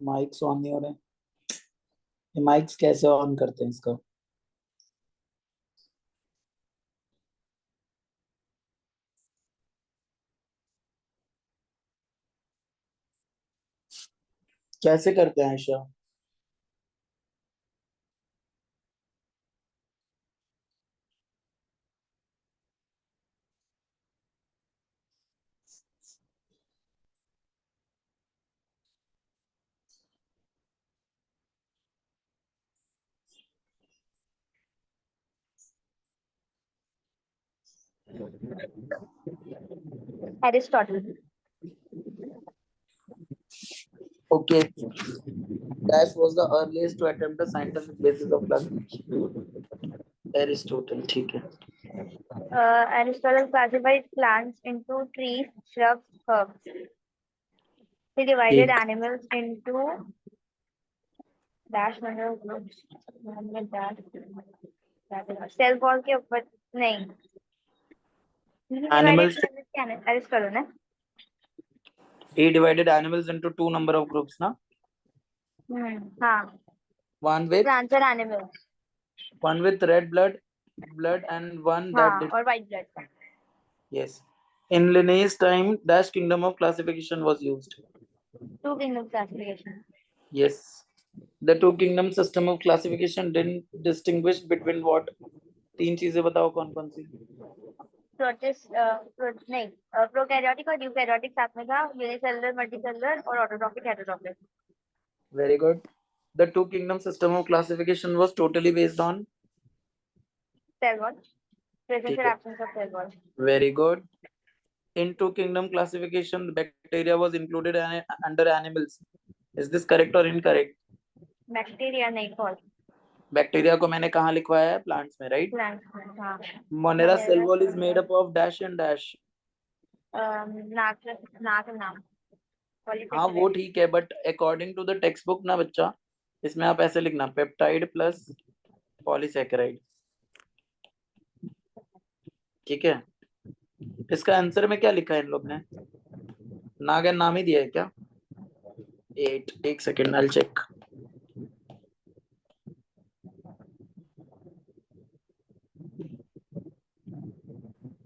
mics on नहीं हो रहे। ये mics कैसे on करते हैं इसका? कैसे करते हैं Ayesha? Aristotle. Okay. Dash was the earliest to attempt the scientific basis of classification. Aristotle, ठीक है। Aristotle classified plants into trees, shrubs, herbs. He divided ठीक। animals into dash number of groups. Cell wall के ऊपर नहीं. He divided Animals. animals क्या है? Aristotle ने. He divided animals into two number of groups, ना? हाँ. One with Plants and animals. red blood and one that हाँ did. और white blood. Yes. In Linnaeus time, dash kingdom of classification was used. Two kingdom classification. Yes. The two kingdom system of classification didn't distinguish between what? तीन चीजें बताओ कौन कौन सी? नहीं prokaryotic और eukaryotic साथ में था, यूनिसेलुलर, मल्टीसेलुलर और autotrophic, heterotrophic. Very good. The two kingdom system of classification was totally based on cell wall, presence ठीक and है। absence of cell wall. Very good. In two kingdom classification, the bacteria was included under animals. Is this correct or incorrect? Bacteria नहीं, false. Bacteria को मैंने कहाँ लिखवाया है? Plants में, right? Plants में, हाँ. Monera cell wall is made up of dash and dash. नाक नाम हाँ वो ठीक है, but according to the textbook ना बच्चा, इसमें आप ऐसे लिखना पेप्टाइड प्लस पॉलीसैकेराइड, ठीक है? इसका आंसर में क्या लिखा है इन लोग ने? नागन नाम ही दिया है क्या? 8 एक सेकेंड, आई चेक।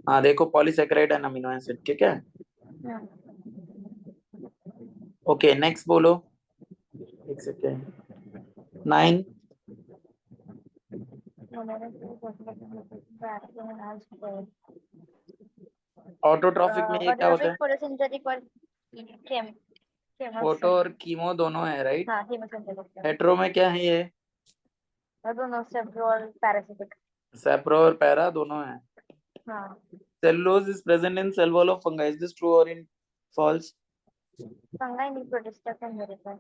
हाँ देखो, पॉलीसैकेराइड एंड अमीनो एसिड, ठीक है? ओके नेक्स्ट बोलो। एक सेकेंड। 9 ऑटोट्रॉफिक में ये क्या होता है? फोटोसिंथेटिक और फोटो और कीमो दोनों है, राइट? हाँ, कीमोसिंथेटिक. हेट्रो में क्या है ये? दोनों सेप्रो और पैरासिटिक. सेप्रो और पैरा दोनों है। हाँ. Cellulose is present in cell wall of fungi. Is this true or in false? Fungi need protista can verify.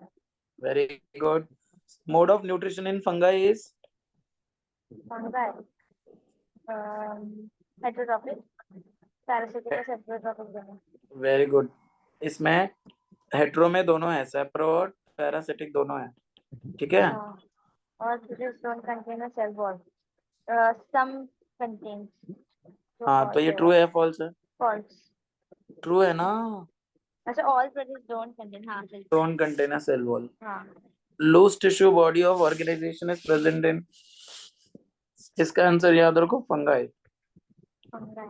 Very good. Mode of nutrition in fungi is Fungi. Heterotrophic, parasitic और saprotrophic दोनों. very good. इसमें hetero में दोनों है, सेप्रो और parasitic दोनों है, ठीक है? हाँ. और this don't contain a cell wall. Some contains. हाँ तो ये ट्रू है फॉल्स है? False. ट्रू है ना? अच्छा, all proteins don't contain. हाँ सही. Don't contain a cell wall. हाँ. Loose tissue body of organisation is present in. इसका आंसर याद रखो, फंगाई. Fungi.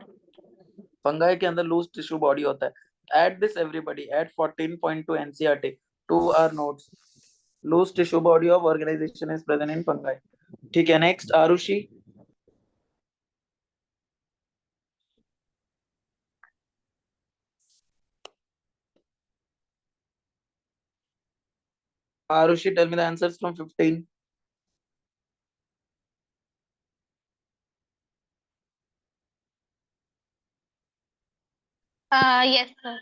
फंगाई के अंदर लूज टिश्यू बॉडी होता है. At this everybody at 14.2 NCERT to our notes. Loose tissue body of organisation is present in fungi. ठीक है, next Arushi. Arushi, tell me the answers from 15. Yes sir.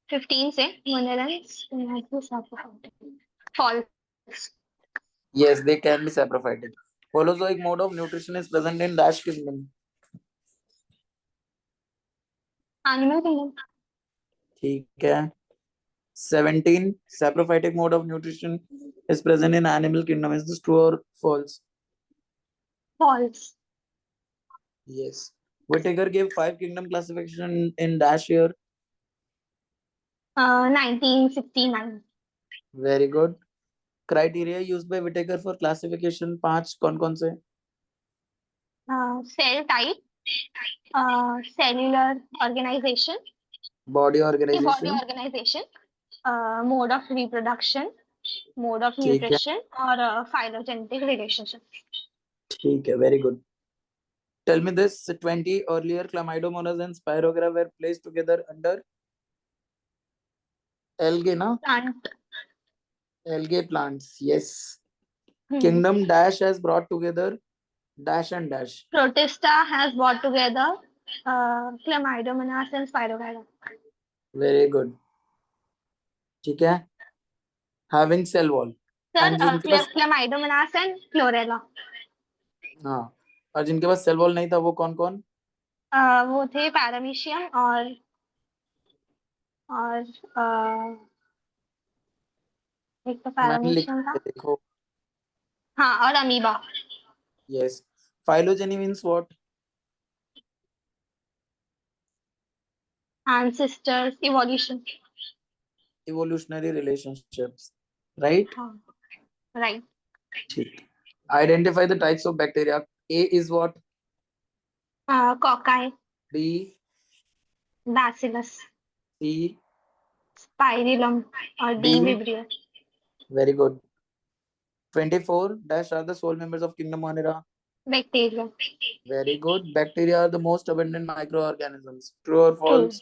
15 से minerals false. Yes, they can be saprophytic. Holozoic mode of nutrition is present in dash kingdom. Animal kingdom. ठीक है. 17. Saprophytic mode of nutrition is present in animal kingdom. Is this true or false? False. Yes. Whittaker gave 5 kingdom classification in dash year. 1969. Very good. Criteria used by Whittaker for classification 5 कौन-कौन से? Cell type, cellular organization, Body body organization. organization, mode of reproduction, mode of ठीक है. nutrition, or phylogenetic relationship. ठीक है. Very good. Tell me this: 20 earlier Chlamydomonas and Spirogyra were placed together under algae, na? Plant. Algae plants. Yes. Hmm. Kingdom dash has brought together dash and dash. Protista has brought together Chlamydomonas and Spirogyra. Very good. ठीक है. Having cell wall. Sir, And जिनके पास, Chlamydomonas and Chlorella. हाँ, और जिनके पास cell wall नहीं था वो कौन कौन? वो थे पैरामीशियम और एक तो मैंने लिखा पैरामीशियम था. है, देखो. हाँ, और amoeba. Yes. Phylogeny means what? Ancestors, evolution. Evolutionary relationships. Right? हाँ, right. ठीक. Identify the types of bacteria. A is what? Cocci, B, Bacillus, C, Spirillum, और D, D. Vibrio. Very good. 24 dash are the sole members of kingdom Monera. Bacteria. Very good. Bacteria are the most abundant microorganisms. True or True. false?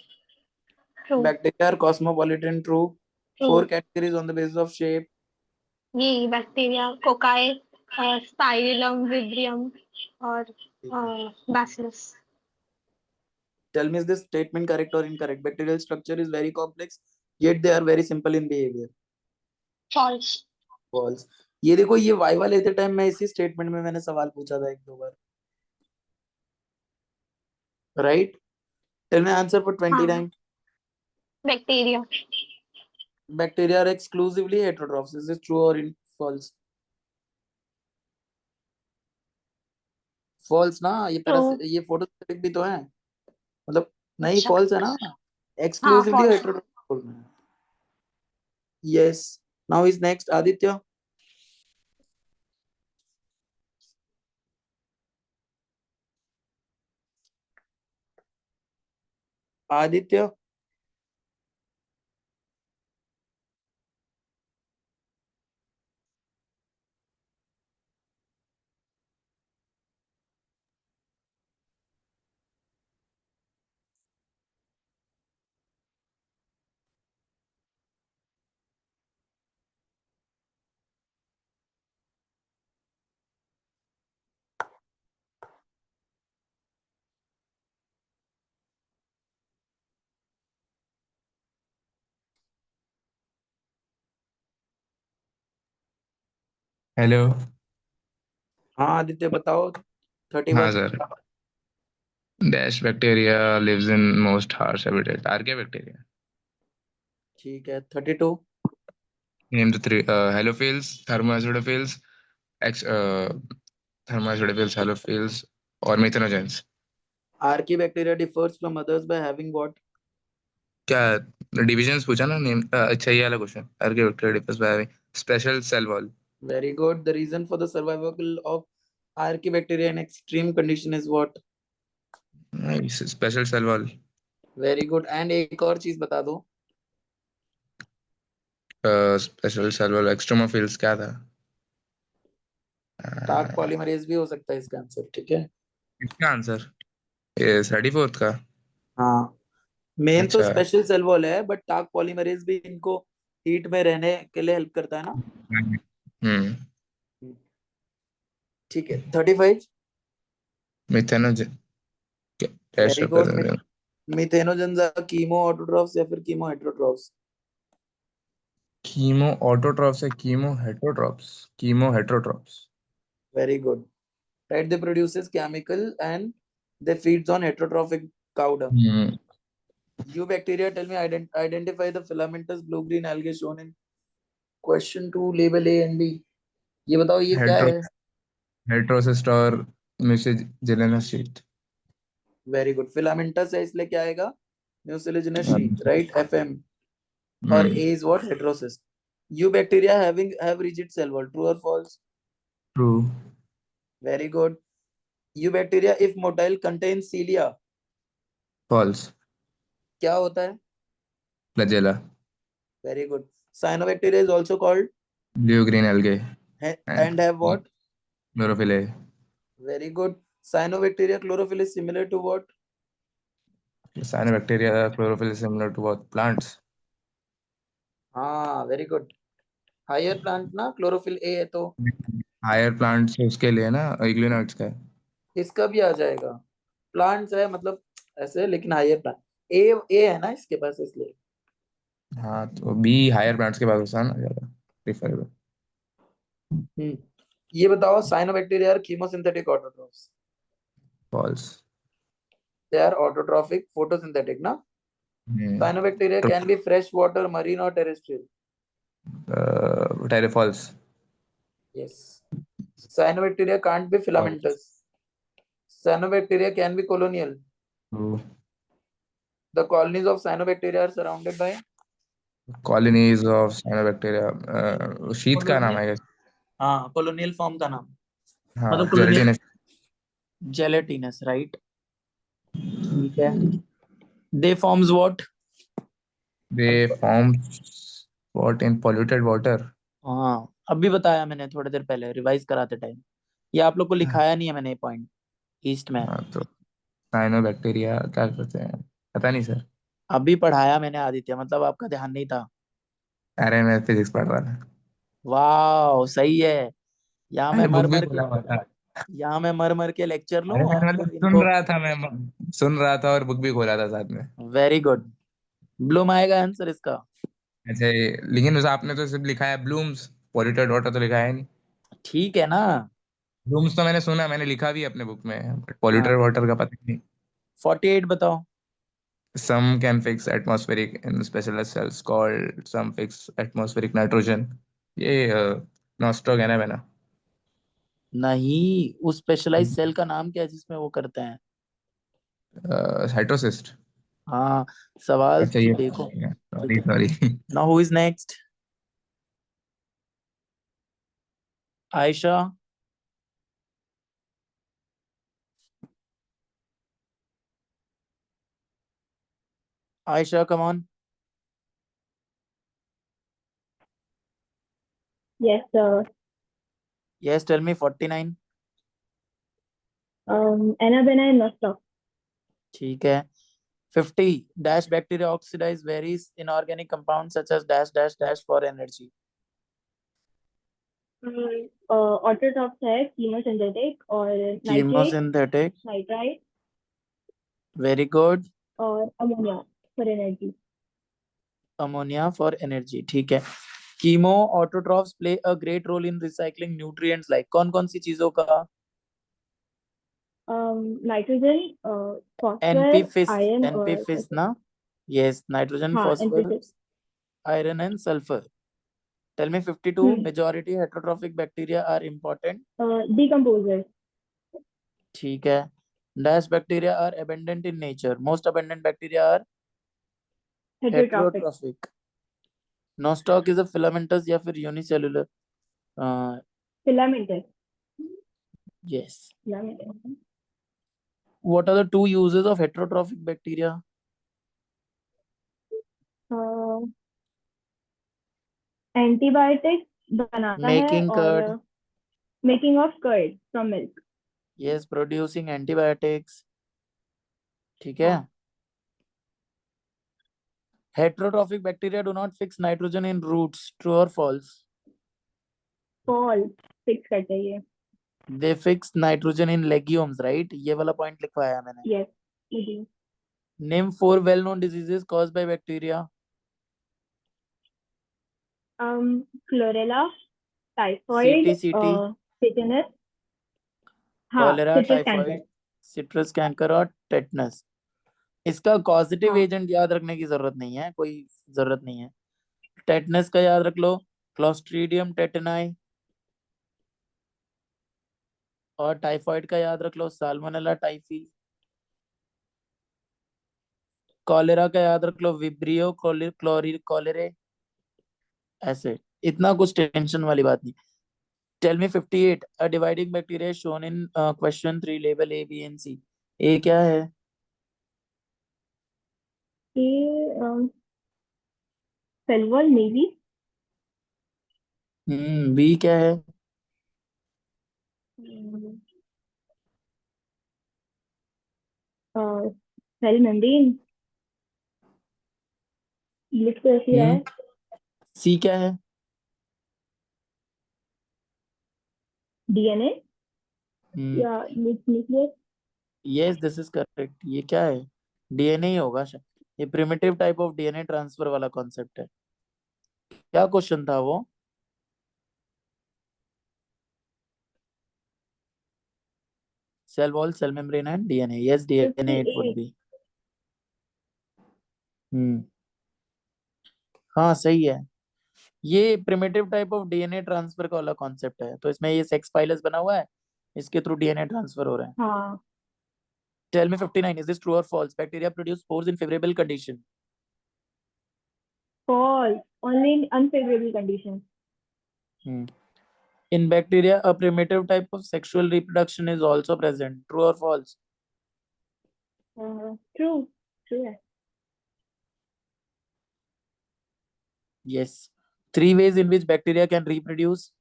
True. Bacteria are cosmopolitan. True. True. 4 categories on the basis of shape. ये bacteria, cocci, spirillum, विब्रियम और bacillus. Tell me, is this statement correct or incorrect? Bacterial structure is very complex, yet they are very simple in behavior. False. False. ये देखो, ये viva लेते time मैं इसी statement में मैंने सवाल पूछा था 1-2 बार. Right? Tell me answer for 29. Bacteria. Bacteria are exclusively heterotrophs. Is this true or false? False ना? ये True. ये फोटोसिंथेटिक भी तो है. मतलब नहीं, अच्छा. false है ना? हाँ, Exclusively false. heterotroph बोलना है. Yes. Now is next Aditya. Aditya. Hello. हाँ आदित्य बताओ. हाँ 31. Sir. Dash bacteria lives in most harsh habitat. Archaea bacteria. ठीक है. 32. Name the three. Halophiles, thermoacidophiles, ex thermophils, halophils, और methanogens. Archaebacteria differs from others by having what? क्या divisions पूछा ना name? अच्छा ये वाला question, archaebacteria differs by having special cell wall. Very good. The reason for the survival of Archaebacteria in extreme condition is what? Special cell wall. Very good. And एक और चीज बता दो. स्पेशल सेल वॉल एक्सट्रोमोफिल्स क्या था? टाक polymerase भी हो सकता है इसका आंसर, ठीक है. इसका आंसर ये 34th का. हाँ, मेन तो अच्छा. स्पेशल सेल वॉल है, बट टाक पॉलीमरेज भी इनको हीट में रहने के लिए हेल्प करता है ना. हम्म. ठीक है. 35. Methanogen dash very good. Represent. Methanogens are chemo autotrophs या फिर कीमो हेटेरोट्रॉफ्स? कीमो ऑटोट्रॉफ्स है, chemo heterotrophs. Chemo heterotrophs. Very good. Right, they produces chemical and they feeds on heterotrophic cow dung. Hmm. You bacteria, tell me, identify the filamentous blue-green algae shown in question 2, label A and B. ये बताओ ये क्या है? Heterocyst और म्यूसिजिलिनस sheet. Very good. Filamentous है इसलिए क्या आएगा? Mucilaginous sheath, right? FM. और A is what? Heterocyst. You bacteria have rigid cell wall. True or false? True. Very good. You bacteria, if motile, contains cilia. False. क्या होता है? Flagella. Very good. Cyanobacteria is also called blue green algae and have what? Chlorophyll A. Very good. Cyanobacteria chlorophyll is similar to what? Cyanobacteria chlorophyll is similar to what? Plants. हाँ, very good. Higher plant ना chlorophyll A है तो higher plants उसके लिए ना इग्लिनोइड्स का है. इसका भी आ जाएगा. प्लांट्स है मतलब ऐसे, लेकिन हायर प्लांट ए है ना इसके पास, इसलिए. हाँ तो बी हायर प्लांट्स के बाद आसान हो जाता प्रिफरेबल. ये बताओ, cyanobacteria are chemosynthetic autotrophs? False. They are autotrophic photosynthetic ना. Cyanobacteria can be fresh water, marine और terrestrial? False. Yes. Cyanobacteria can't be filamentous. Cyanobacteria can be colonial. The colonies of cyanobacteria are surrounded by colonies of cyanobacteria. शीत का नाम है. हाँ, colonial form का नाम. हाँ मतलब colonial जेलेटिनस. gelatinous, right? ठीक है. They forms what? They forms what in polluted water. हाँ, अभी बताया मैंने थोड़ी देर पहले रिवाइज कराते टाइम. ये आप लोग को लिखाया नहीं है मैंने ये पॉइंट ईस्ट में. हाँ तो साइनोबैक्टीरिया क्या करते हैं पता नहीं सर. अभी पढ़ाया मैंने आदित्य, मतलब आपका ध्यान नहीं था. अरे मैं फिजिक्स पढ़ रहा था. वाह, सही है. यहाँ मैं अरे बुक मर भी मर के खोला हुआ था. यहाँ मैं मर के लेक्चर लूं अरे और मैंने फिर मतलब सुन इनको. रहा था, मैं सुन रहा था और बुक भी खोला था साथ में. Very good. ब्लूम आएगा आंसर इसका. अच्छा लेकिन उस आपने तो सिर्फ लिखा है ब्लूम्स, पॉल्यूटेड वाटर तो लिखा है नहीं. ठीक है ना. ब्लूम्स तो मैंने सुना, मैंने लिखा भी है अपने बुक में, बट हाँ, पॉल्यूटेड वाटर का पता नहीं. 48 बताओ. Some can fix atmospheric in specialized cells called some fix atmospheric nitrogen. ये नॉस्ट्रो है ना. नहीं, उस स्पेशलाइज सेल का नाम क्या है जिसमें वो करते हैं? हाइड्रोसिस्ट. हाँ, सवाल अच्छा तो ये देखो. ठीक सॉरी है. Sorry. Now who is next? Ayesha. Ayesha, come on. Yes, sir. Yes, tell me. 49. Anabenai nostoc. ठीक है. 50. Dash bacteria oxidize various inorganic compounds such as dash dash dash for energy. Autotrophs है chemosynthetic और nitrate, Chemosynthetic. nitrite Very good. और ammonia for energy. Ammonia for energy. ठीक है. Chemo autotrophs play a great role in recycling nutrients like कौन कौन सी चीजों का? Nitrogen, एनपी phosphorus, फिस. iron एनपी और फिस sulfur. ना. यस, नाइट्रोजन, हाँ, NPC. Phosphorus, iron and sulfur. Tell me 52. Majority heterotrophic bacteria are important. Decomposers. ठीक है. Dash bacteria are abundant in nature. Most abundant bacteria are Heterotrophic. heterotrophic. Nostoc is a filamentous या फिर unicellular. Filamentous. Yes. Filamentous. What are the two uses of heterotrophic bacteria? Antibiotics बनाता है Making और curd. making of curd from milk. Yes, producing antibiotics. ठीक है. हाँ. Heterotrophic bacteria do not fix nitrogen in roots. True or false? False. Fix करते हैं ये. They fix nitrogen in legumes, right? ये वाला point लिखवाया मैंने. Yes. We do. Name 4 well-known diseases caused by bacteria. Chlorella, typhoid, CT. tetanus. हाँ, Cholera, citrus typhoid, cancer. citrus cancer और tetanus. इसका causative हाँ. agent याद रखने की जरूरत नहीं है, कोई जरूरत नहीं है. टेटनस का याद रख लो, क्लोस्ट्रीडियम टेटनाई. और टाइफाइड का याद रख लो, साल्मोनेला टाइफी. कॉलेरा का याद रख लो, विब्रियो कॉलेरे. ऐसे इतना कुछ टेंशन वाली बात नहीं. Tell me 58. A dividing bacteria is shown in question 3. Label A, B and C. A क्या है? ये cell wall maybe. B क्या है? Cell membrane. लिख तो ऐसे ही रहा है. C क्या है? DNA Hmm. या nucleus. Yes, this is correct. ये क्या है? DNA ही होगा शायद. ये primitive type of DNA transfer वाला कॉन्सेप्ट है. क्या क्वेश्चन था वो? Cell wall, cell membrane and DNA. Yes, DNA it would 58. be. हाँ सही है. ये primitive type of DNA transfer का वाला कॉन्सेप्ट है. तो इसमें ये सेक्स फाइलस बना हुआ है, इसके थ्रू डीएनए ट्रांसफर हो रहा है. हाँ. Tell me 59. Is this true or false? Bacteria produce spores in favorable condition. False. Only in unfavorable conditions. In bacteria, a primitive type of sexual reproduction is also present. True or false? True. True है. Yes. 3 ways in which bacteria can reproduce.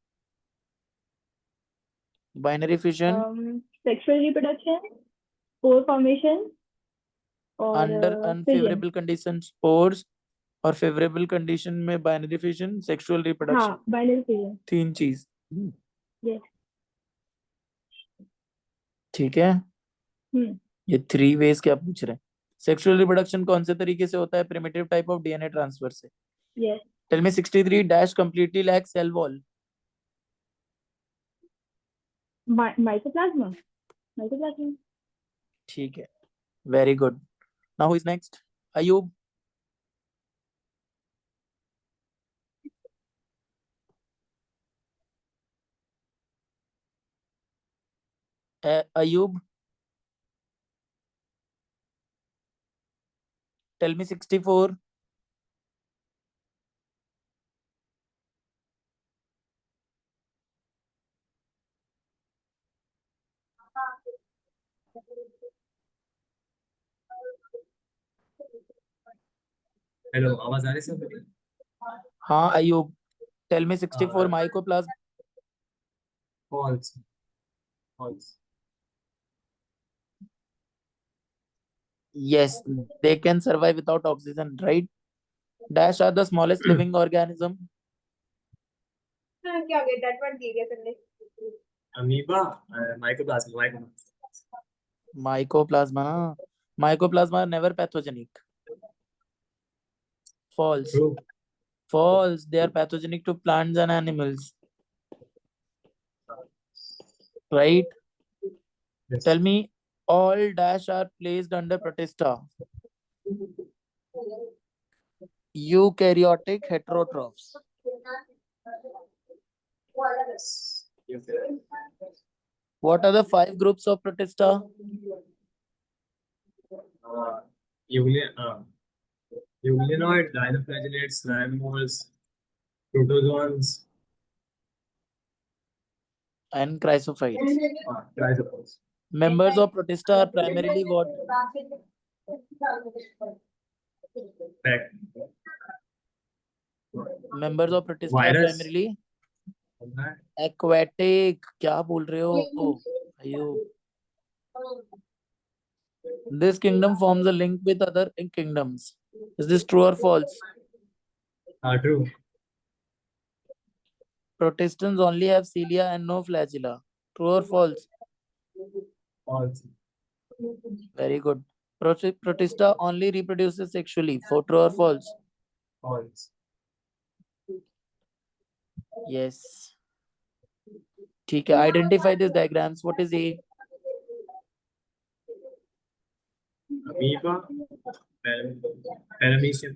Binary fission. Sexual reproduction, spore formation, और Under fission. unfavorable conditions, spores. और favorable condition में binary fission, sexual reproduction. हाँ, binary fission. 3 चीज. Yes. ठीक है. ये 3 ways क्या पूछ रहे हैं? सेक्सुअल रिप्रोडक्शन कौन से तरीके से होता है? Primitive type of DNA transfer से. Yes. Tell me 63 dash completely lack cell wall. Mycoplasma. Mycoplasma. ठीक है. Very good. Now who is next? Ayub. Ayub. Tell me 64. Hello, आवाज आ रही है सर? हाँ Ayub. Tell me 64 mycoplasma. False. False. Yes, they can survive without oxygen, right? Dash are the smallest living organism. क्या गया? That one दिया सर ने. Amoeba. Mycoplasma. Mycoplasma ना. Mycoplasma are never pathogenic. False. True. False. They are pathogenic to plants and animals. Right? Yes. Tell me all dash are placed under protista. Eukaryotic heterotrophs. What are the 5 groups of Protista? Euglenoid, dinoflagellates, slime molds, protozoans, And chrysophytes. trisopods. Members of Protista are primarily what? Back. Members of Protista are Virus. primarily aquatic. क्या बोल रहे हो? अयो. This kingdom forms a link with other kingdoms. Is this true or false? True. Protistans only have cilia and no flagella. True or false? False. Very good. Protista only reproduces sexually. For true or false? False. Yes. ठीक है. Identify these diagrams. What is A? Amoeba, paramecium.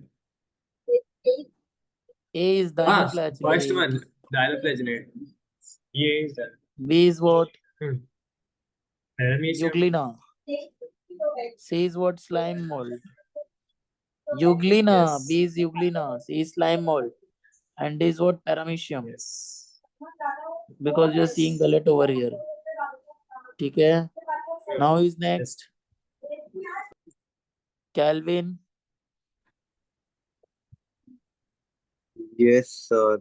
A is First dinoflagellate. one, dinoflagellate. A is that. B is what? Paramecium. Euglena. C is what? Slime mold. Euglena. Yes. B is Euglena. C is slime mold. And D is what? Paramecium. Yes. Because you're seeing gullet over here. ठीक है. Now who is next? Calvin. Yes, sir.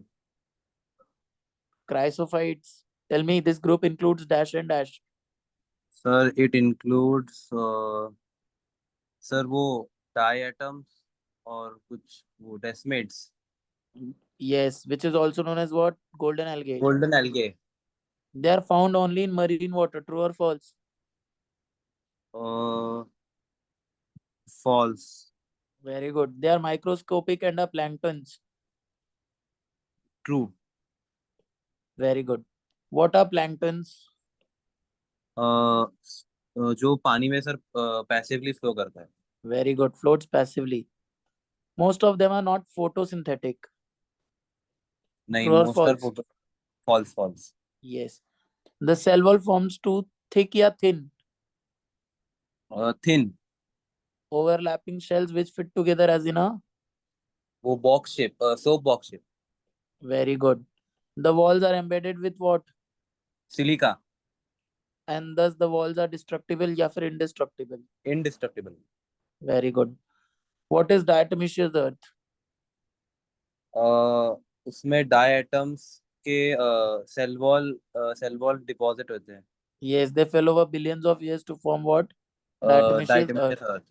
Chrysophytes. Tell me, this group includes dash and dash. Sir, it includes sir वो diatoms और कुछ वो desmids, Yes, which is also known as what? Golden algae. golden algae. They are found only in marine water. True or false? False. Very good. They are microscopic and are planktons. True. Very good. What are planktons? जो पानी में sir passively flow करता है. Very good. Floats passively. Most of them are not photosynthetic. नहीं, True or most are false? false. Yes. The cell wall forms two thick या thin Thin. overlapping shells which fit together as in a. वो box shape, soap box shape. Very good. The walls are embedded with what? Silica. And thus the walls are destructible या फिर indestructible. Indestructible. Very good. What is diatomaceous earth? उसमें diatoms के cell wall deposit होते हैं. Yes, they fell over billions of years to form what? Diatomaceous earth. earth.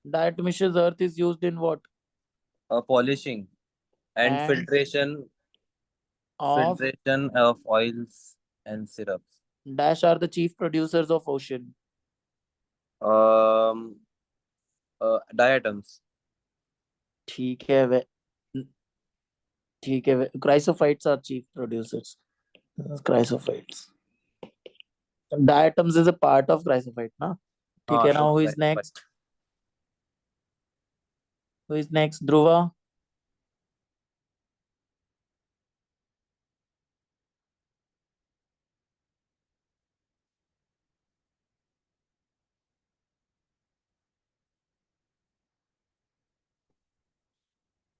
Diatomaceous earth is used in what? Polishing and And filtration of of oils and syrups. dash are the chief producers of ocean. Diatoms. ठीक है. Chrysophytes are chief producers. Chrysophytes. Diatoms is a part of chrysophyte, na? ठीक है. Now who is next? Who is next? Dhruva.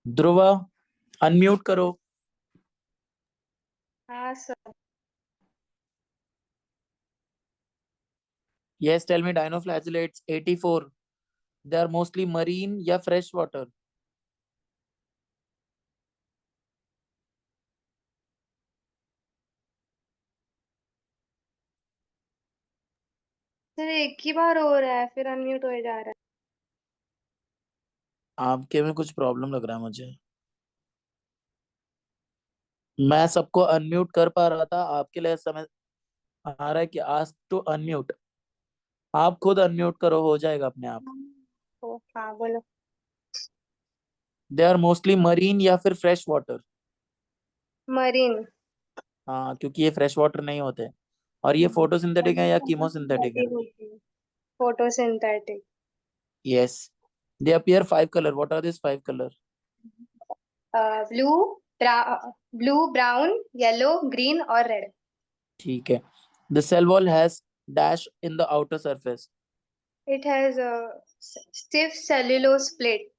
Dhruva, unmute करो. हाँ sir. Yes, tell me dinoflagellates 84. They are mostly marine या fresh water. Sir एक ही बार हो रहा है फिर अनम्यूट हो जा रहा है. आपके में कुछ प्रॉब्लम लग रहा है मुझे. मैं सबको अनम्यूट कर पा रहा था. आपके लिए समझ आ रहा है कि आस्क टू अनम्यूट. आप खुद अनम्यूट करो, हो जाएगा अपने आप. ओ हाँ बोलो. दे आर मोस्टली मरीन या फिर फ्रेश वाटर. मरीन. हाँ, क्योंकि ये फ्रेश वाटर नहीं होते. और ये फोटोसिंथेटिक है या कीमोसिंथेटिक है? Photosynthetic. Yes. They appear 5 colour. What are this 5 colour? Blue, brown, yellow, green और रेड. ठीक है. The cell wall has dash in the outer surface. It has a stiff cellulose plate.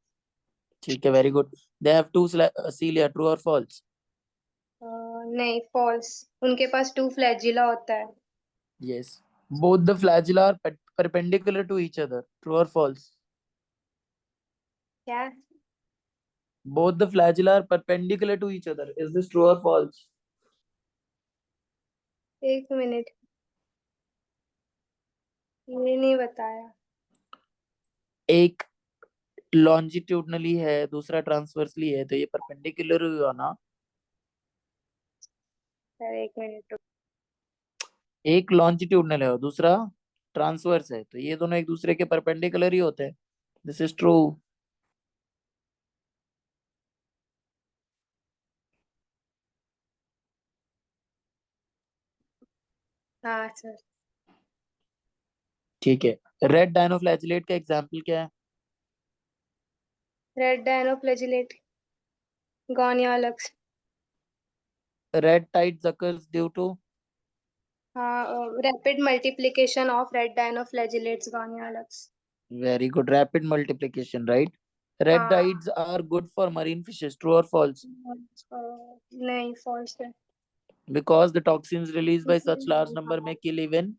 ठीक है, very good. They have two cilia. True or false? नहीं, false. उनके पास 2 flagella होता है. Yes. Both the flagella are perpendicular to each other. True or false? क्या? Both the flagella are perpendicular to each other. Is this true or false? एक minute, ये नहीं बताया. एक longitudinally है, दूसरा transversely है, तो ये perpendicular हुआ ना. सर एक मिनट. एक longitudinal है और दूसरा transverse है, तो ये दोनों एक दूसरे के perpendicular ही होते हैं. This is true. हाँ सर. ठीक है. रेड डायनोफ्लैजिलेट का एग्जाम्पल क्या है? Red dinoflagellate, gonyaulax. Red tides occurs due to. हाँ, rapid multiplication of red dinoflagellates, gonyaulax. Very good. Rapid multiplication, right? Red हाँ. tides are good for marine fishes. True or false? नहीं, false है. Because the toxins released by such large number may kill even.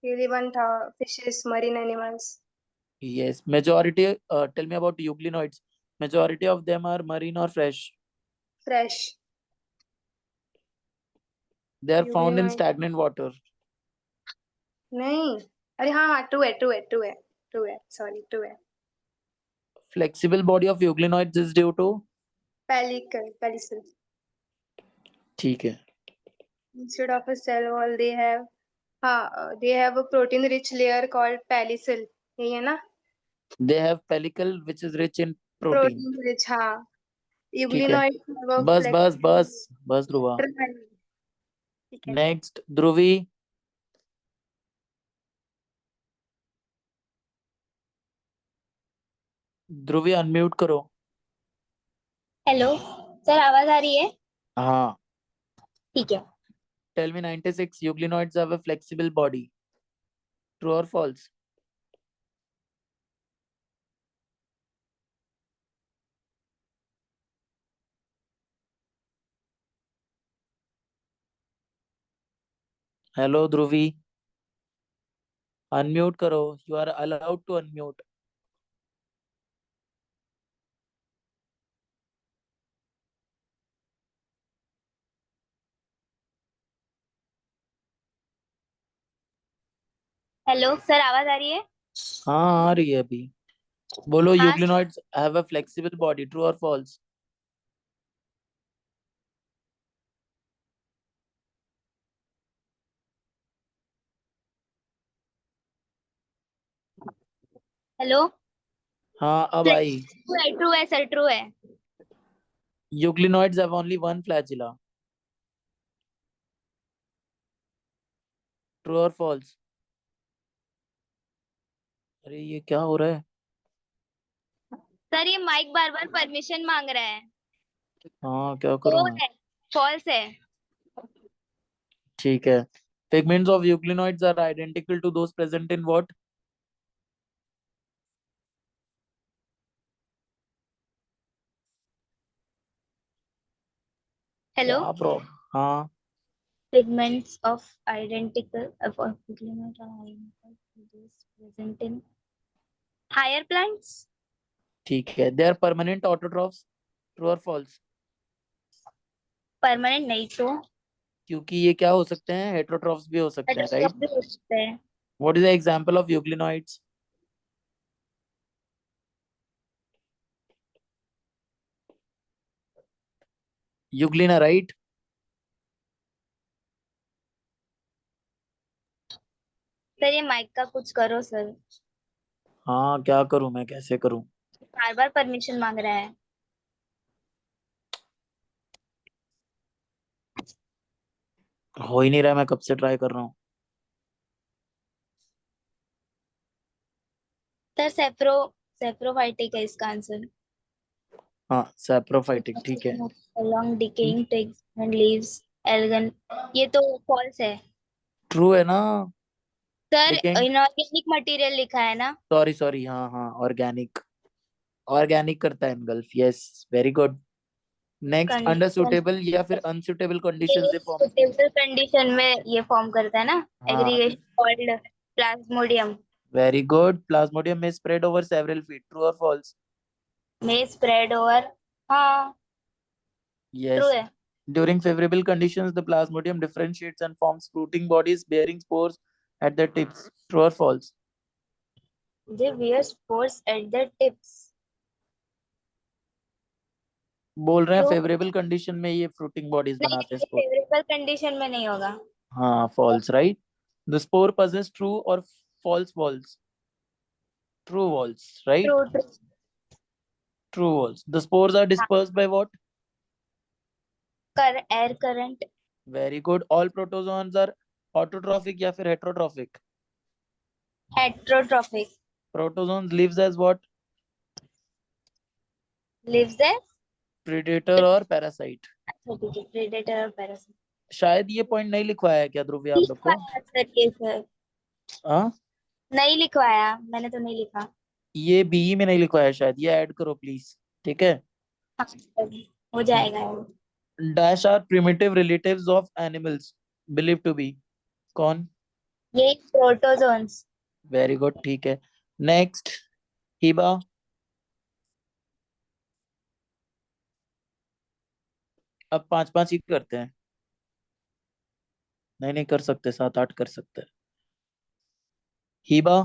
Even fishes, marine animals. Yes. Majority. Tell me about euglenoids. Majority of them are marine or fresh. Fresh. They are found in Euglenoid. stagnant water. नहीं, अरे हाँ, true है, sorry, true है. Flexible body of euglenoids is due to. Pellicle. ठीक है. Instead of a cell wall, they have a protein-rich layer called pellicule. यही है ना? They have pellicle which is rich in protein. Protein-rich, हाँ. ठीक है. Euglenoid have a बस ध्रुवा. ठीक है. Next, ध्रुवी. ध्रुवी अनम्यूट करो. हेलो सर, आवाज आ रही है? हाँ. ठीक है. Tell me 96 euglenoids have a flexible body. True or false? Hello Dhubri. Unmute करो. You are allowed to unmute. Hello sir, आवाज आ रही है? हाँ, आ रही है अभी. बोलो. हाँ. Euglenoids have a flexible body. True or false? Hello. हाँ, अब आई. ट्रू है सर, ट्रू है. Euglenoids have only one flagella. True or false? अरे ये क्या हो रहा है? सर ये माइक बार बार परमिशन मांग रहा है. हाँ, क्या करूँ मैं? फॉल्स है. ठीक है. Pigments of euglenoids are identical to those present in what? Hello. क्या प्रॉब्लम? हाँ. Pigments of identical pigment are identical to those present in higher plants. ठीक है. They are permanent autotrophs. True or false? Permanent नहीं तो क्योंकि ये क्या हो सकते हैं? हेटरोट्रॉफ्स भी हो सकते हैं, राइट? भी हो सकते हैं. What is the example of euglenoids? Euglena, right? Sir ये माइक का कुछ करो सर. हाँ, क्या करूं मैं? कैसे करूं? बार बार परमिशन मांग रहा है. हो ही नहीं रहा. मैं कब से ट्राई कर रहा हूँ. सर सेप्रोफाइटिक है इसका आंसर. हाँ, सैप्रोफाइटिक. ठीक है. along decaying twigs and leaves. Elgon, ये तो फॉल्स है. ट्रू है ना? सर लेकिन इनऑर्गेनिक मटेरियल लिखा है ना? सॉरी हाँ हाँ, ऑर्गेनिक, ऑर्गेनिक करता है engulf, yes very good. Next, under condition suitable या फिर अनसुटेबल कंडीशंस से फॉर्म। सुटेबल कंडीशन में ये फॉर्म करता है ना? हाँ, aggregation called plasmodium very good. Plasmodium में spread over several feet, true और फॉल्स? में स्प्रेड ओवर, हाँ ट्रू यस। है। During favorable conditions, the plasmodium differentiates and forms fruiting bodies bearing spores at their tips. True or false? They wear spores at their tips. बोल रहे हैं True। Favourable condition में ये fruiting bodies नहीं बनाते हैं नहीं, स्पोर। फेवरेबल कंडीशन में नहीं होगा। हाँ, false, right? The spore possess true or false walls? True walls, right? True true. True walls. The spores are dispersed by what? कर air current. Very good. All protozoans are autotrophic या फिर heterotrophic? Heterotrophic. Protozoans lives as what? Lives as, Predator और parasite? अच्छा ठीक है, predator और parasite. शायद ये पॉइंट नहीं लिखवाया है क्या ध्रुवी आप लोग को? लिखवाया सर ये सर, हाँ, नहीं लिखवाया, मैंने तो नहीं लिखा। ये बीई में नहीं लिखवाया शायद, ये ऐड करो प्लीज, ठीक है? हाँ सर, हो जाएगा। Dash are primitive relatives of animals believe to be, कौन? ये प्रोटोजोन्स। वेरी गुड, ठीक है। नेक्स्ट, हिबा। अब 5-5 ही करते हैं। नहीं नहीं कर सकते, 7-8 कर सकते हैं। हिबा।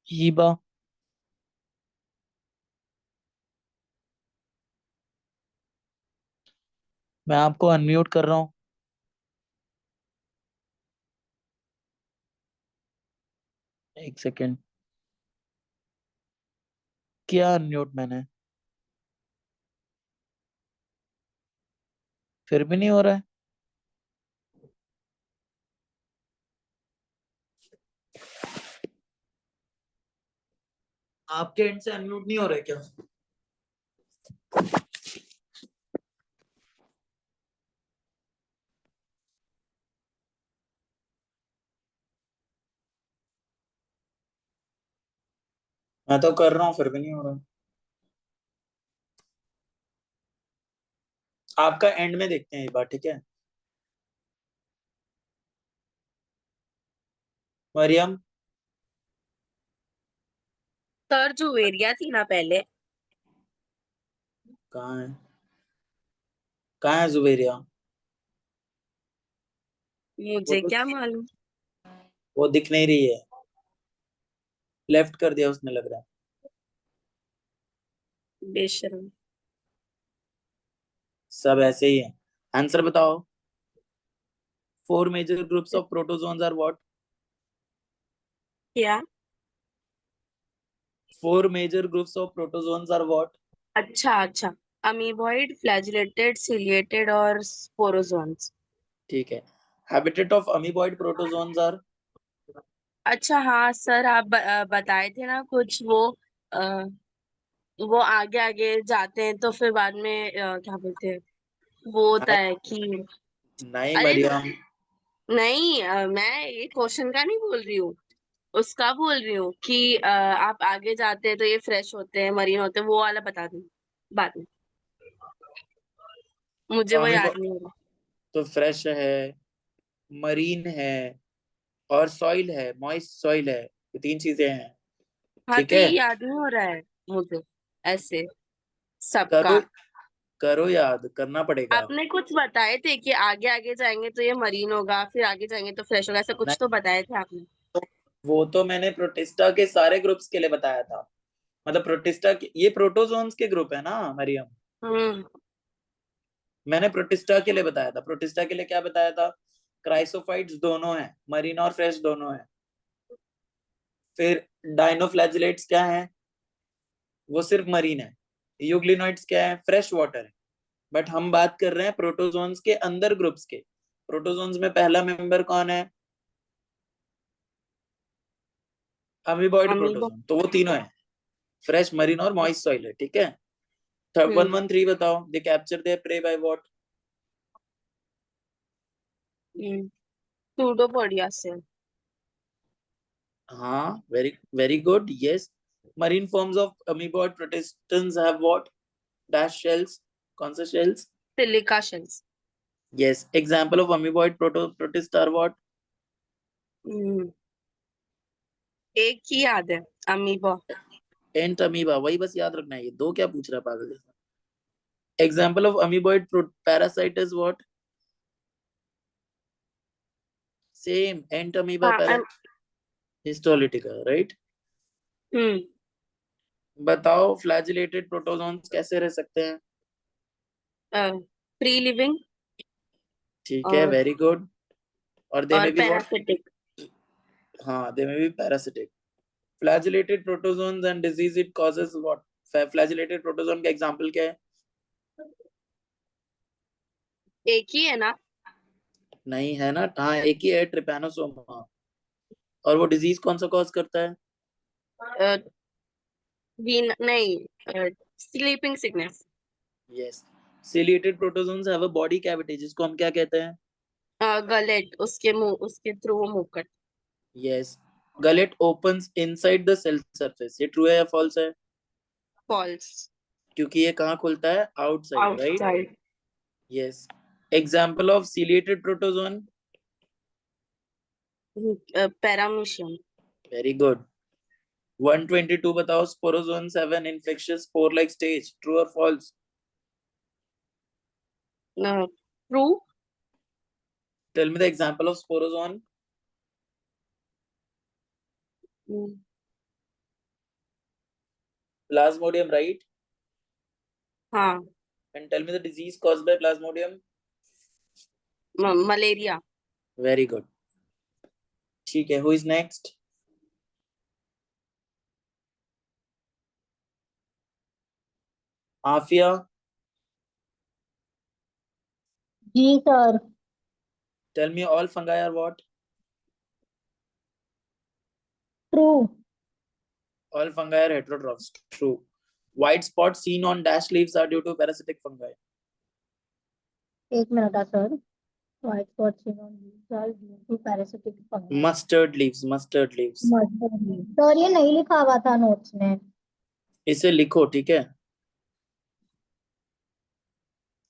हिबा। मैं आपको अनम्यूट कर रहा हूँ। एक सेकेंड, क्या अनम्यूट मैंने? फिर भी नहीं हो रहा है। आपके एंड से अनम्यूट नहीं हो रहा है क्या? मैं तो कर रहा हूँ, फिर भी नहीं हो रहा। आपका एंड में देखते हैं एक बार, ठीक है? मरियम। सर जो वेरिया थी ना पहले, कहाँ है? कहाँ है जुबेरिया? वो मुझे तो, क्या मालूम। वो दिख नहीं रही है, लेफ्ट कर दिया उसने लग रहा है। बेशरम। सब ऐसे ही है। आंसर बताओ। 4 major groups of protozoans are what? क्या? 4 major groups of protozoans are what? अच्छा अच्छा, अमीबॉइड, फ्लैजिलेटेड, सिलिएटेड और स्पोरोजोन्स। ठीक है। Habitat of amoeboid protozoans are? अच्छा हाँ सर, आप बताए थे ना कुछ अ, वो आगे आगे जाते हैं तो फिर बाद में क्या बोलते हैं, वो होता है कि, नहीं अरे मरियम। नहीं, मैं ये क्वेश्चन का नहीं बोल रही हूँ, उसका बोल रही हूँ कि आप आगे जाते हैं तो ये फ्रेश होते हैं, मरीन होते हैं, वो वाला बता दूँ बाद में, मुझे तो वो अमीबो याद नहीं हो रहा। तो फ्रेश है, मरीन है, और सॉइल है, मॉइस्ट सॉइल है, ये 3 चीजें हैं, हाँ ठीक तो है? ये याद नहीं हो रहा है मुझे ऐसे करो, सबका। करो, याद करना पड़ेगा। आपने कुछ बताए थे कि आगे आगे जाएंगे तो ये मरीन होगा, फिर आगे जाएंगे तो फ्रेश होगा, ऐसा कुछ तो बताए थे आपने। वो तो मैंने प्रोटिस्टा के सारे ग्रुप्स के लिए बताया था। मतलब प्रोटिस्टा के, ये प्रोटोजोन्स के ग्रुप है ना मरियम? हम्म। मैंने प्रोटिस्टा के लिए बताया था। प्रोटिस्टा के लिए क्या बताया था? क्राइसोफाइट्स दोनों हैं, मरीन और फ्रेश दोनों हैं। फिर डाइनोफ्लैजिलेट्स क्या है? वो सिर्फ मरीन है। यूग्लिनोइड्स क्या है? फ्रेश वाटर है। बट हम बात कर रहे हैं प्रोटोजोन्स के अंदर ग्रुप्स के, प्रोटोजोन्स में पहला मेंबर कौन है? अमीबॉइड अमीबा प्रोटोजोन, तो वो तीनों है, फ्रेश, मरीन और मॉइस्ट सॉइल है, ठीक है। 113 बताओ, they capture their prey by what? Pseudopodia से। हाँ, very very good, yes. Marine forms of amoeboid protistans have what? Dash shells, कौन सा shells? Silica shells. Yes, example of amoeboid protist are what? एक ही याद है, अमीबा। एंट amoeba, वही बस याद रखना है, ये दो क्या पूछ रहा है पागल जैसा। Example of amoeboid parasite is what? Same, ant amoeba हाँ हिस्टोलिटिका, राइट। बताओ फ्लैजिलेटेड प्रोटोजोन्स कैसे रह सकते हैं? फ्री लिविंग ठीक है, और वेरी गुड। और दे में भी व्हाट? पैरासिटिक। हाँ, दे में भी parasitic. Flagellated protozoans and disease it causes what? Flagellated protozoan का एग्जांपल क्या है? एक ही है ना? नहीं है ना, हाँ एक ही है, ट्रिपैनोसोमा। और वो डिजीज कौन सा कॉज करता है? नहीं, sleeping sickness. Yes. Ciliated protozoans have a body cavity, जिसको हम क्या कहते हैं? गलेट, उसके थ्रू वो मूव करते। Yes. Gullet opens inside the cell surface, ये ट्रू है या फॉल्स है? फॉल्स। क्योंकि ये कहाँ खुलता है? Outside, right. Outside. Yes. Example of ciliated protozoan? Paramecium. Very good. 122 बताओ, sporozoans have an infectious spore like stage, true और false? True. Tell me the example of sporozoan. Plasmodium, right? हाँ, And tell me the disease caused by Plasmodium. Malaria. Very good. ठीक है, who is next? Afia, जी sir. tell me all fungi are what? True. All fungi are heterotrophs. True. White spots seen on dash leaves are due to parasitic fungi. एक minute sir. White spots in on leaves are due to parasitic fungus. Mustard leaves, mustard leaves. Sir ये नहीं लिखा हुआ था notes में। इसे लिखो, ठीक है,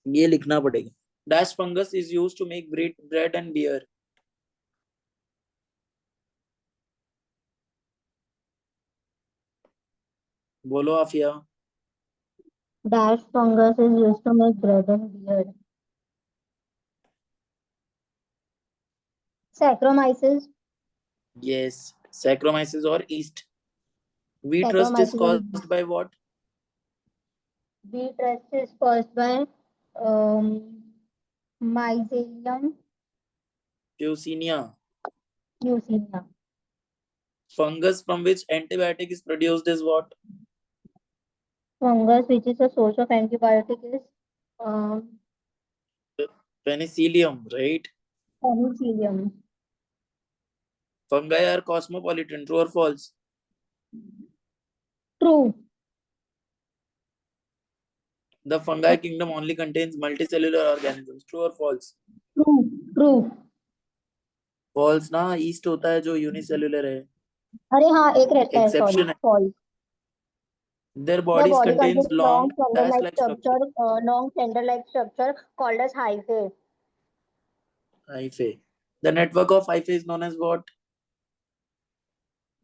ये लिखना पड़ेगा। Dash fungus is used to make bread and beer. बोलो Aafia. Dash fungus is used to make bread and beer. Saccharomyces. Yes, Saccharomyces or yeast. Wheat rust is Saccharomyces and caused by what? wheat rust is caused by Mycelium Leucemia. leucemia. Fungus from which antibiotic is produced is what? Fungus which is a source of antibiotic is Penicillium, right? Penicillium. Fungi are cosmopolitan, true or false? True. The fungi kingdom only contains multicellular organisms, true or false? True. True. False ना, yeast होता है जो unicellular है. अरे हाँ एक रहता है सॉरी Exception है. false. Their The bodies body contains contains long long slender-like dash-like structure. structure called as hyphae. Hyphae. The network of hyphae is known as what?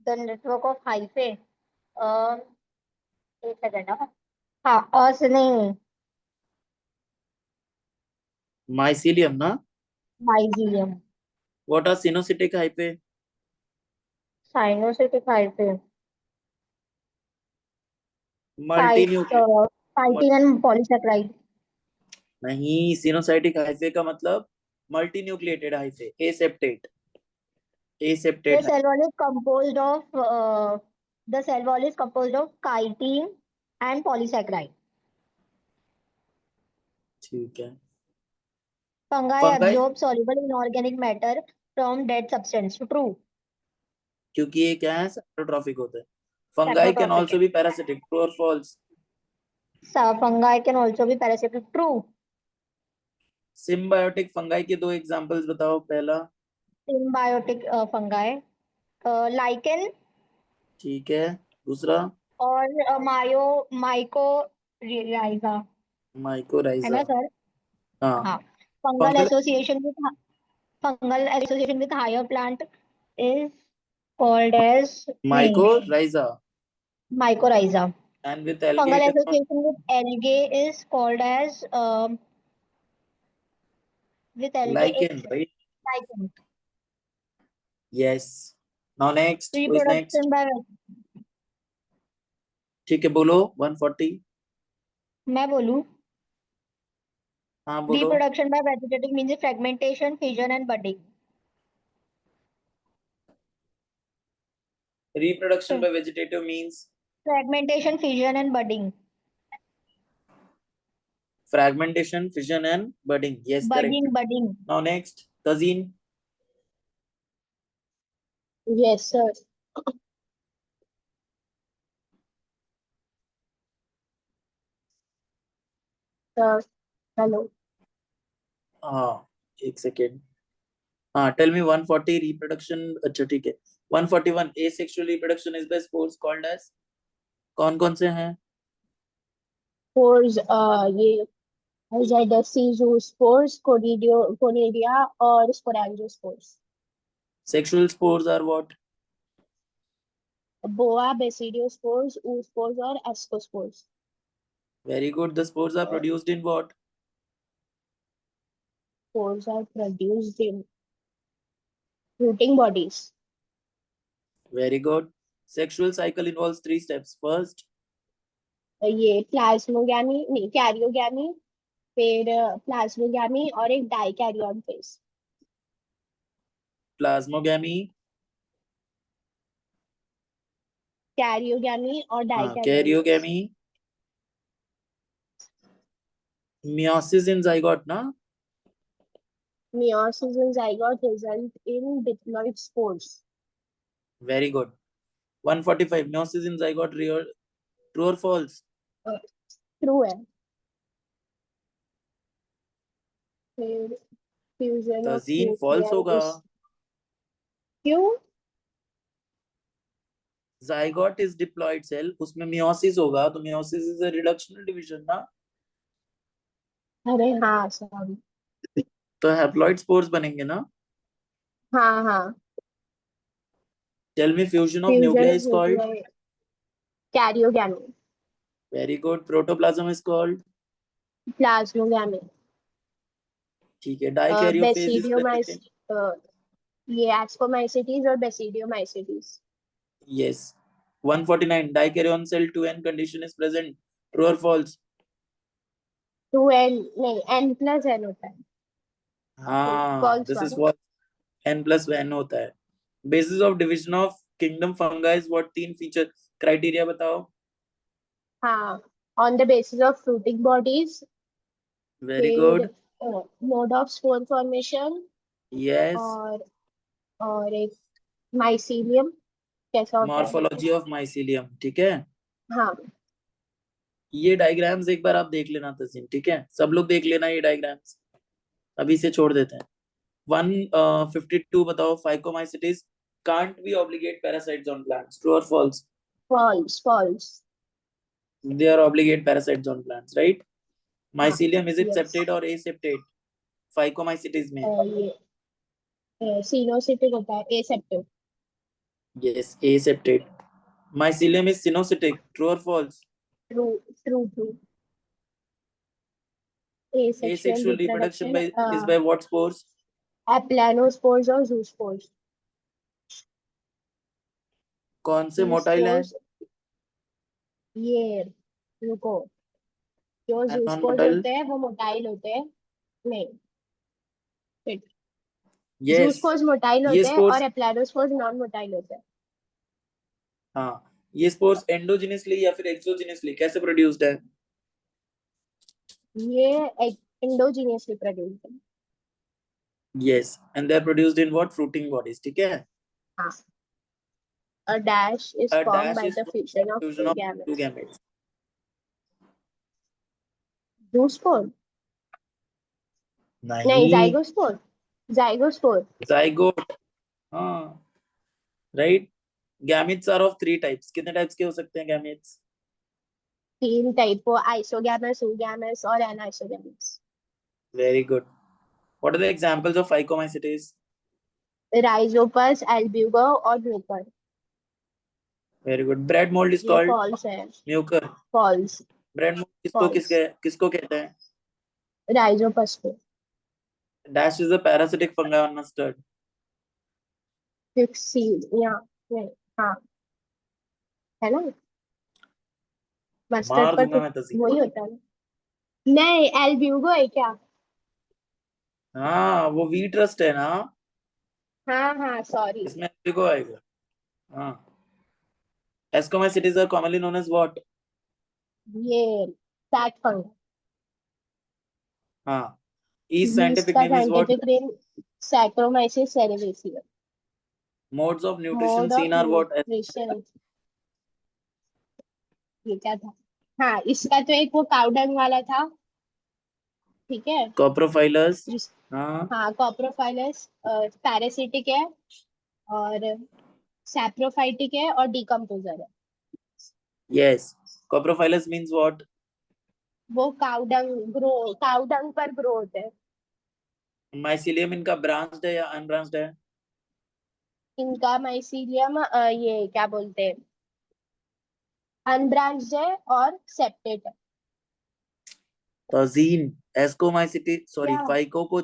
The network of hyphae. एक second हाँ और नहीं Mycelium ना? Mycelium. What are cynocytic hyphae? Cyanocytic hyphae. Multinucleate. Chitin and polysaccharide. नहीं, cynocytic hyphae का मतलब multinucleated hyphae, aseptate. The Aseptate. cell wall is composed of chitin and polysaccharide. ठीक है. Fungi Fungi? absorb soluble inorganic matter from dead substance. True. क्योंकि ये क्या है, saprotrophic होता है. Fungi can Saprotrophic. also be parasitic. True or false? Fungi can also be parasitic. True. Symbiotic fungi के दो examples बताओ. पहला. Symbiotic fungi. Lichen ठीक है. दूसरा. और mycorrhiza है ना Mycorrhiza. सर? हाँ. हाँ. Fungal Fungal association with higher plant is called as mycorrhiza. mycorrhiza. And with algae Fungal it is not. association with algae is called as with algae Lichen, it's right? lichen. Yes. Now next. Who is next? Reproduction by ठीक है, बोलो. 140. मैं बोलूं. हाँ बोलो. Reproduction by vegetative means fragmentation, fission and budding. Reproduction by vegetative means Fragmentation, fission and budding. fragmentation, fission and budding. Yes, correct. Budding. Now next. Tazeen. Yes, sir. Hello. हाँ, एक second. हाँ, tell me 140 reproduction. अच्छा ठीक है. 141 asexual reproduction is by spores called as. कौन कौन से हैं? Spores, ये Zydus, zoospores, conidia और sporangiosperms. Sexual spores are what? Boa, basidiospores, oospores और ascospores. Very good. The spores are produced in what? Spores are produced in fruiting bodies. Very good. Sexual cycle involves 3 steps. First, ये plasmogamy नहीं karyogamy, फिर plasmogamy और एक dikaryon phase. plasmogamy. Karyogamy और हाँ, dikaryon. karyogamy. Meiosis in zygote, ना? Meiosis in zygote result in diploid spores. Very good. 145 meiosis in zygote real. True or false? True है. फिर fusion of Tazeen, false होगा. nuclei is. क्यों? Zygote is diploid cell. उसमें meiosis होगा, तो meiosis is a reductional division, ना? अरे हाँ सॉरी. तो haploid spores बनेंगे ना? हाँ हाँ. Tell me fusion of Fusion nuclei of is called. nuclei. Karyogamy. Very good. Protoplasm is called. Plasmogamy. ठीक है. Dikaryophase is present in. Basidiomycetes. ये ascomycetes और basidiomycetes. Yes. 149 dikaryon cell 2n condition is present. True or false? 2n नहीं n plus n होता है. हाँ, False this is वाला. what n plus n होता है. Basis of division of kingdom fungi is what? 3 feature criteria बताओ. हाँ. On the basis of fruiting bodies. Very फिर, good. mode of spore formation. Yes. और एक mycelium कैसा होता है. Morphology of mycelium. ठीक है. हाँ. ये डायग्राम्स एक बार आप देख लेना तसीम. ठीक है, सब लोग देख लेना ये डायग्राम्स. अभी से छोड़ देते हैं. 152 बताओ. Phycomycetes can't be obligate parasites on plants. True or false? False. They are obligate parasites on plants, right? Mycelium, is it yes. septate or aseptate? Phycomycetes में. ये सिनोसिटिक होता है. aseptate. Yes, aseptate. Mycelium is cynocytic. True or false? True. Asexual reproduction is by what spores? Aplanospores और zoospores. कौन से motile हैं? ये रुको. जो And zoospores non-motile? होते हैं वो मोटाइल होते हैं. नहीं. Yes. zoospores मोटाइल ये होते हैं spores. और aplanospores नॉन मोटाइल होते हैं. हाँ, ये स्पोर्स एंडोजिनसली या फिर एक्सोजिनसली कैसे प्रोड्यूस्ड है? ये endogenous reproduction. yes, and they're produced in what? Fruiting bodies. ठीक है? हाँ. A dash is A formed dash by is the formed by fusion of fusion two of two gametes. gametes. Zoospore? नहीं, नहीं, zygospore. Zygospore. zygote. हाँ, right. Gametes are of three types. कितने types के हो सकते हैं gametes? 3 टाइप को, isogamous, oogamous और anisogamous. Very good. What are the examples of phycomycetes? Rhizopus, albugo और mucor. Very good. Bread mold is ये called false है. mucor. False. Bread mold False. किसको कहते हैं? Rhizopus को. Dash is a parasitic fungi on mustard. Fixed seed. या नहीं. हाँ, है ना? मस्टर्ड मार पर दूंगा तो मैं तसी. वही होता है ना? नहीं, एल्ब्यूगो है क्या? हाँ, वो wheat rust है ना? हाँ, सॉरी. इसमें को आएगा. हाँ. Ascomycetes are commonly known as what? ये सैक फंगस. हाँ. Yeast yeast scientific का name is what? scientific name Saccharomyces cerevisiae. Modes of nutrition Mode seen of are what? nutrition. ये क्या था? हाँ, इसका तो एक वो काउडंग वाला था. ठीक है. Coprophilus. जिस हाँ. हाँ, कॉप्रोफाइलस पैरासिटिक है और सैप्रोफाइटिक है और डिकम्पोजर है. Yes. Coprophilus means what? वो काउडंग पर ग्रो होते हैं. Mycelium इनका branched है या unbranched है? इनका माइसीलियम ये क्या बोलते हैं, अनब्रांच्ड है और सेप्टेट है. तजीन. Ascomycetes सॉरी क्या? फाइको को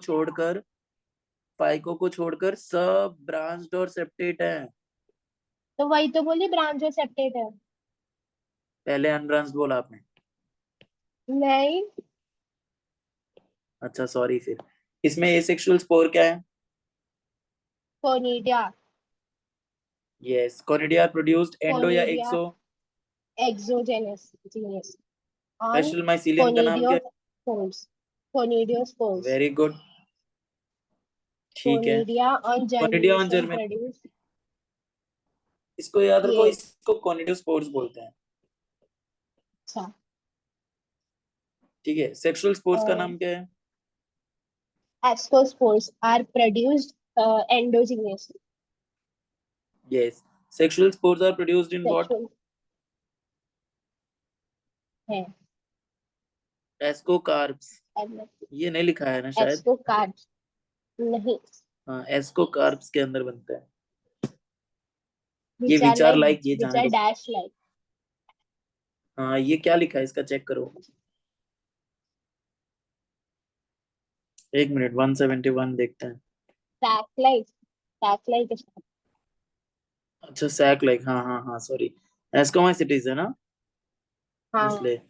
छोड़कर सब ब्रांच्ड और सेप्टेट हैं. तो वही तो बोली, ब्रांच और सेप्टेट है. पहले अनब्रांच्ड बोला आपने. नहीं, अच्छा सॉरी. फिर इसमें एसेक्सुअल स्पोर क्या है? Conidia. Yes. Conidia produced endo या conidia exo? Exogenous genus on special mycelium का नाम क्या है? कोनिडियोस्पोर्स. कोनिडियोस्पोर्स. Very good. ठीक है. Conidia on conidia on germination germination. Produce. इसको याद रखो. ये इसको कोनिडियोस्पोर्स बोलते हैं. अच्छा. ठीक है. सेक्सुअल स्पोर्स का नाम क्या है? Ascospores are produced endogenously. Yes. Sexual spores are produced in what? Sexual है. एस्कोकार्प्स. ये नहीं लिखा है ना शायद. एस्कोकार्प्स नहीं. हाँ, एस्कोकार्प्स के अंदर बनता है. ये which are विचार like लाइक ये which जाने are दो. dash like. हाँ, ये क्या लिखा है इसका चेक करो. एक मिनट. 171 देखते हैं. sac like is अच्छा सैक लाइक. हाँ हाँ हाँ सॉरी. एस्कोमाइसिटीज है ना हाँ. इसलिए.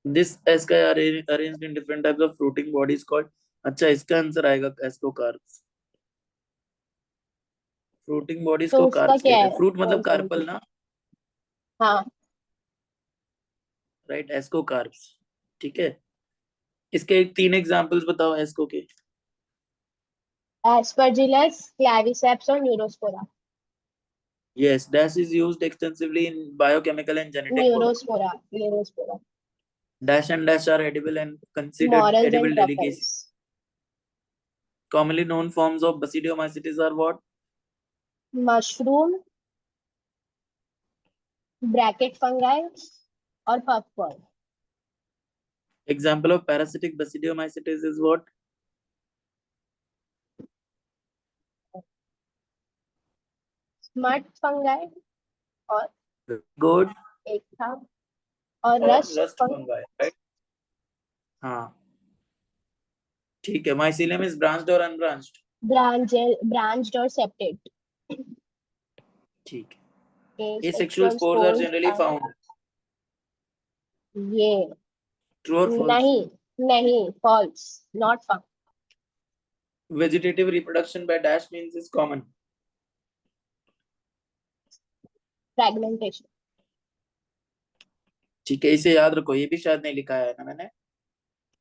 This asci are arranged in different types of fruiting bodies called. अच्छा इसका आंसर आएगा एस्कोकार्प्स. फ्रूटिंग बॉडीज तो को उसका कार्प्स क्या कहते है हैं. फ्रूट मतलब आंसर? कार्पल ना. हाँ, राइट. एस्कोकार्प्स. ठीक है. इसके 3 एग्जांपल्स बताओ एस्को के. aspergillus, claviceps और neurospora. Yes, dash is used extensively in biochemical and genetic products. Neurospora. Dash and dash are edible and considered Morels edible and delicacies. truffles. Commonly known forms of Basidiomycetes are what? Mushroom, bracket fungi और puffball. Example of parasitic Basidiomycetes is what? Smut fungi और Good. एक था और और rust rust fungi. fungi, right? हाँ. ठीक है. Mycelium is branched or unbranched? branched or septate. ठीक है. Asexual spores are generally found. ये True or false? नहीं false, not found. Vegetative reproduction by dash means is common. Fragmentation. ठीक है. इसे याद रखो. ये भी शायद नहीं लिखा है ना मैंने.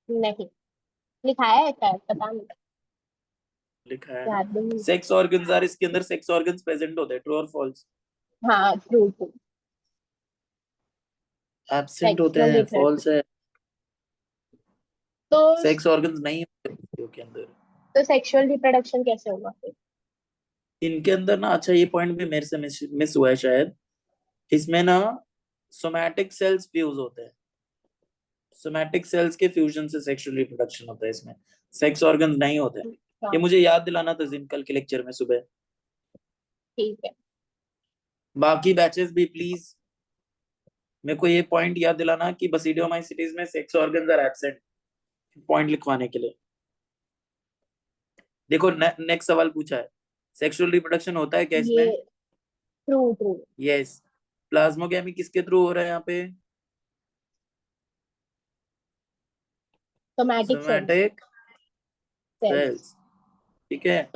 नहीं लिखा है क्या, पता नहीं. लिखा है याद नहीं। सेक्स ऑर्गन्स आर, इसके अंदर सेक्स ऑर्गन्स प्रेजेंट होते हैं, ट्रू और फॉल्स? हाँ ट्रू ट्रू। एब्सेंट होते सेक्सुअल हैं, रिप्रोडक्शन फॉल्स है। तो सेक्स ऑर्गन्स नहीं होते बच्चियों के अंदर। तो सेक्सुअल रिप्रोडक्शन कैसे होगा फिर? इनके अंदर ना, अच्छा ये पॉइंट भी मेरे से मिस हुआ है शायद, इसमें ना सोमैटिक सेल्स फ्यूज होते हैं, सोमैटिक सेल्स के फ्यूजन से सेक्सुअल रिप्रोडक्शन होता है, इसमें सेक्स ऑर्गन नहीं होते हैं। हाँ ये मुझे याद दिलाना था जिन कल के लेक्चर में सुबह। ठीक है। बाकी बैचेस भी प्लीज मेरे को ये पॉइंट याद दिलाना कि बसीडियोमाइसिटीज में sex organs are absent, point लिखवाने के लिए। देखो नेक्स्ट सवाल पूछा है, सेक्सुअल रिप्रोडक्शन होता है क्या ये इसमें? True true. यस। प्लाज्मोगैमी किसके थ्रू हो रहा है यहाँ पे? Somatic cells somatic cells. Cells, ठीक है।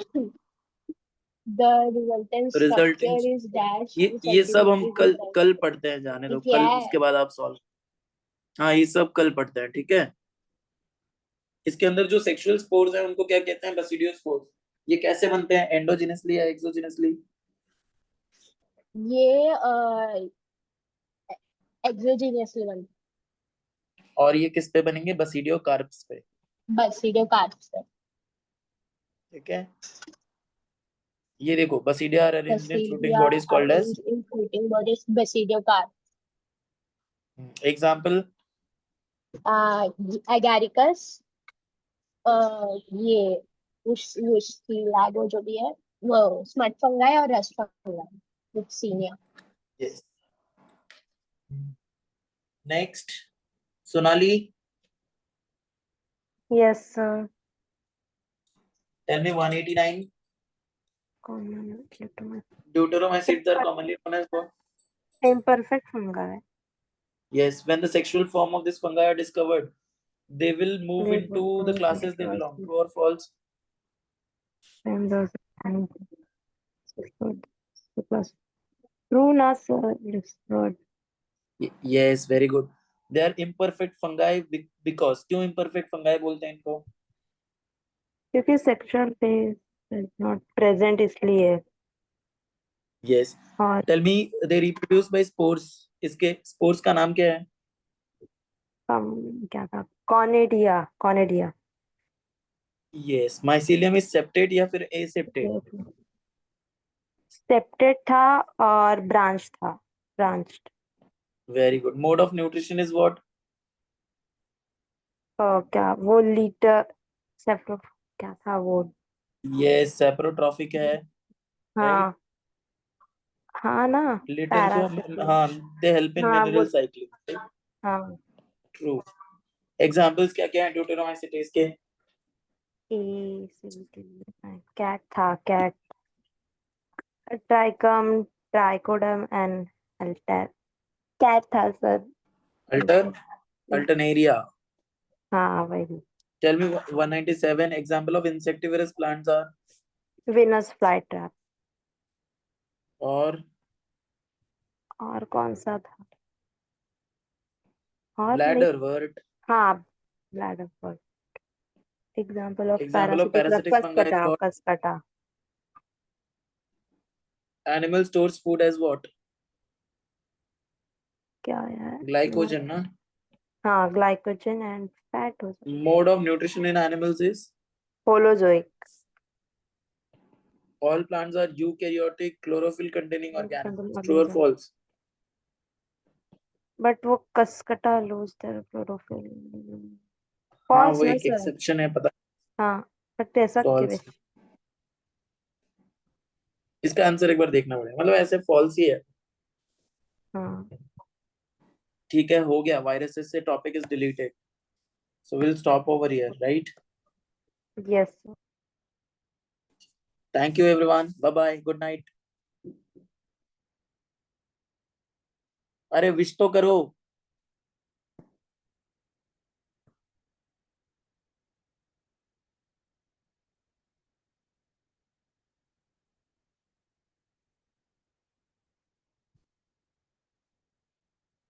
The resultant resulting, structure is dash ये सब हम centimeters in कल diameter. पढ़ते हैं, जाने दो, क्या कल है? उसके बाद आप सॉल्व। हाँ ये सब कल पढ़ते हैं, ठीक है। इसके अंदर जो सेक्सुअल स्पोर्स हैं उनको क्या कहते हैं? बसीडियो स्पोर्स। ये कैसे बनते हैं, एंडोजिनसली या एक्सोजिनसली? ये एक्सोजीनियसली बनता और ये किस पे बनेंगे? बसीडियो कार्प्स पे, है, बसीडियो कार्प्स है। ठीक है। ये देखो basidia are arranged in fruiting Basidia bodies called as, arranged in fruiting bodies, basidio carp. Example. Agaricus, ये लाइगो जो भी है वो स्मट फंगाई और रस्ट फंगाई, विक्सीनिया। यस। Next Sonali, Yes, sir. Tell me 189 Common deuteromycetes are commonly known as what? imperfect fungi. Yes, when the sexual form of this fungi are discovered, they will move They into would the go classes they across belong. the True or false? same those and plus true na sir. Yes, good. Yes, very good. They are imperfect fungi because क्यों imperfect fungi बोलते हैं इनको? क्योंकि sexual phase is not present इसलिए Yes. और Tell me, they reproduce by spores. इसके spores का नाम क्या है? क्या था कॉनेडिया कॉनेडिया Yes. Mycelium is septate या फिर aseptate? सेप्टेड था और ब्रांच था branched Very good. Mode of nutrition is what? क्या वो लीटर सेप्टो क्या था वो Yes, saprotrophic है, right? हाँ हाँ ना Litter जो पैरासिटिक हाँ, they help in हाँ वो mineral cycling, right? हाँ True. Examples क्या क्या है deuteromycetes के? कैट था कैट ट्राइकम ट्राइकोडम एंड अल्टर कैट था सर Alter, Alternaria. हाँ वही Tell me 197 example of insectivorous plants are? Venus fly trap और कौन सा था और नहीं bladder wort. हाँ ब्लैडर पर example of Example of parasitic parasitic fungi is what? Cuscuta Animal stores food as what? क्या है Glycogen, ना? हाँ ग्लाइकोजन एंड फैट हो सकता Mode of nutrition in animals is? Holozoic All plants are eukaryotic, chlorophyll containing organisms. True or false? But वो Cuscuta lose their chlorophyll हाँ false वो ना एक सर एक्सेप्शन है, पता। हाँ बट ऐसा False. इसका आंसर एक बार देखना पड़ेगा, मतलब ऐसे false ही है। हाँ ठीक है, हो गया, viruses से topic is deleted. So we'll stop over here, right? Yes Thank you everyone. Bye bye. Good night. अरे विश तो करो।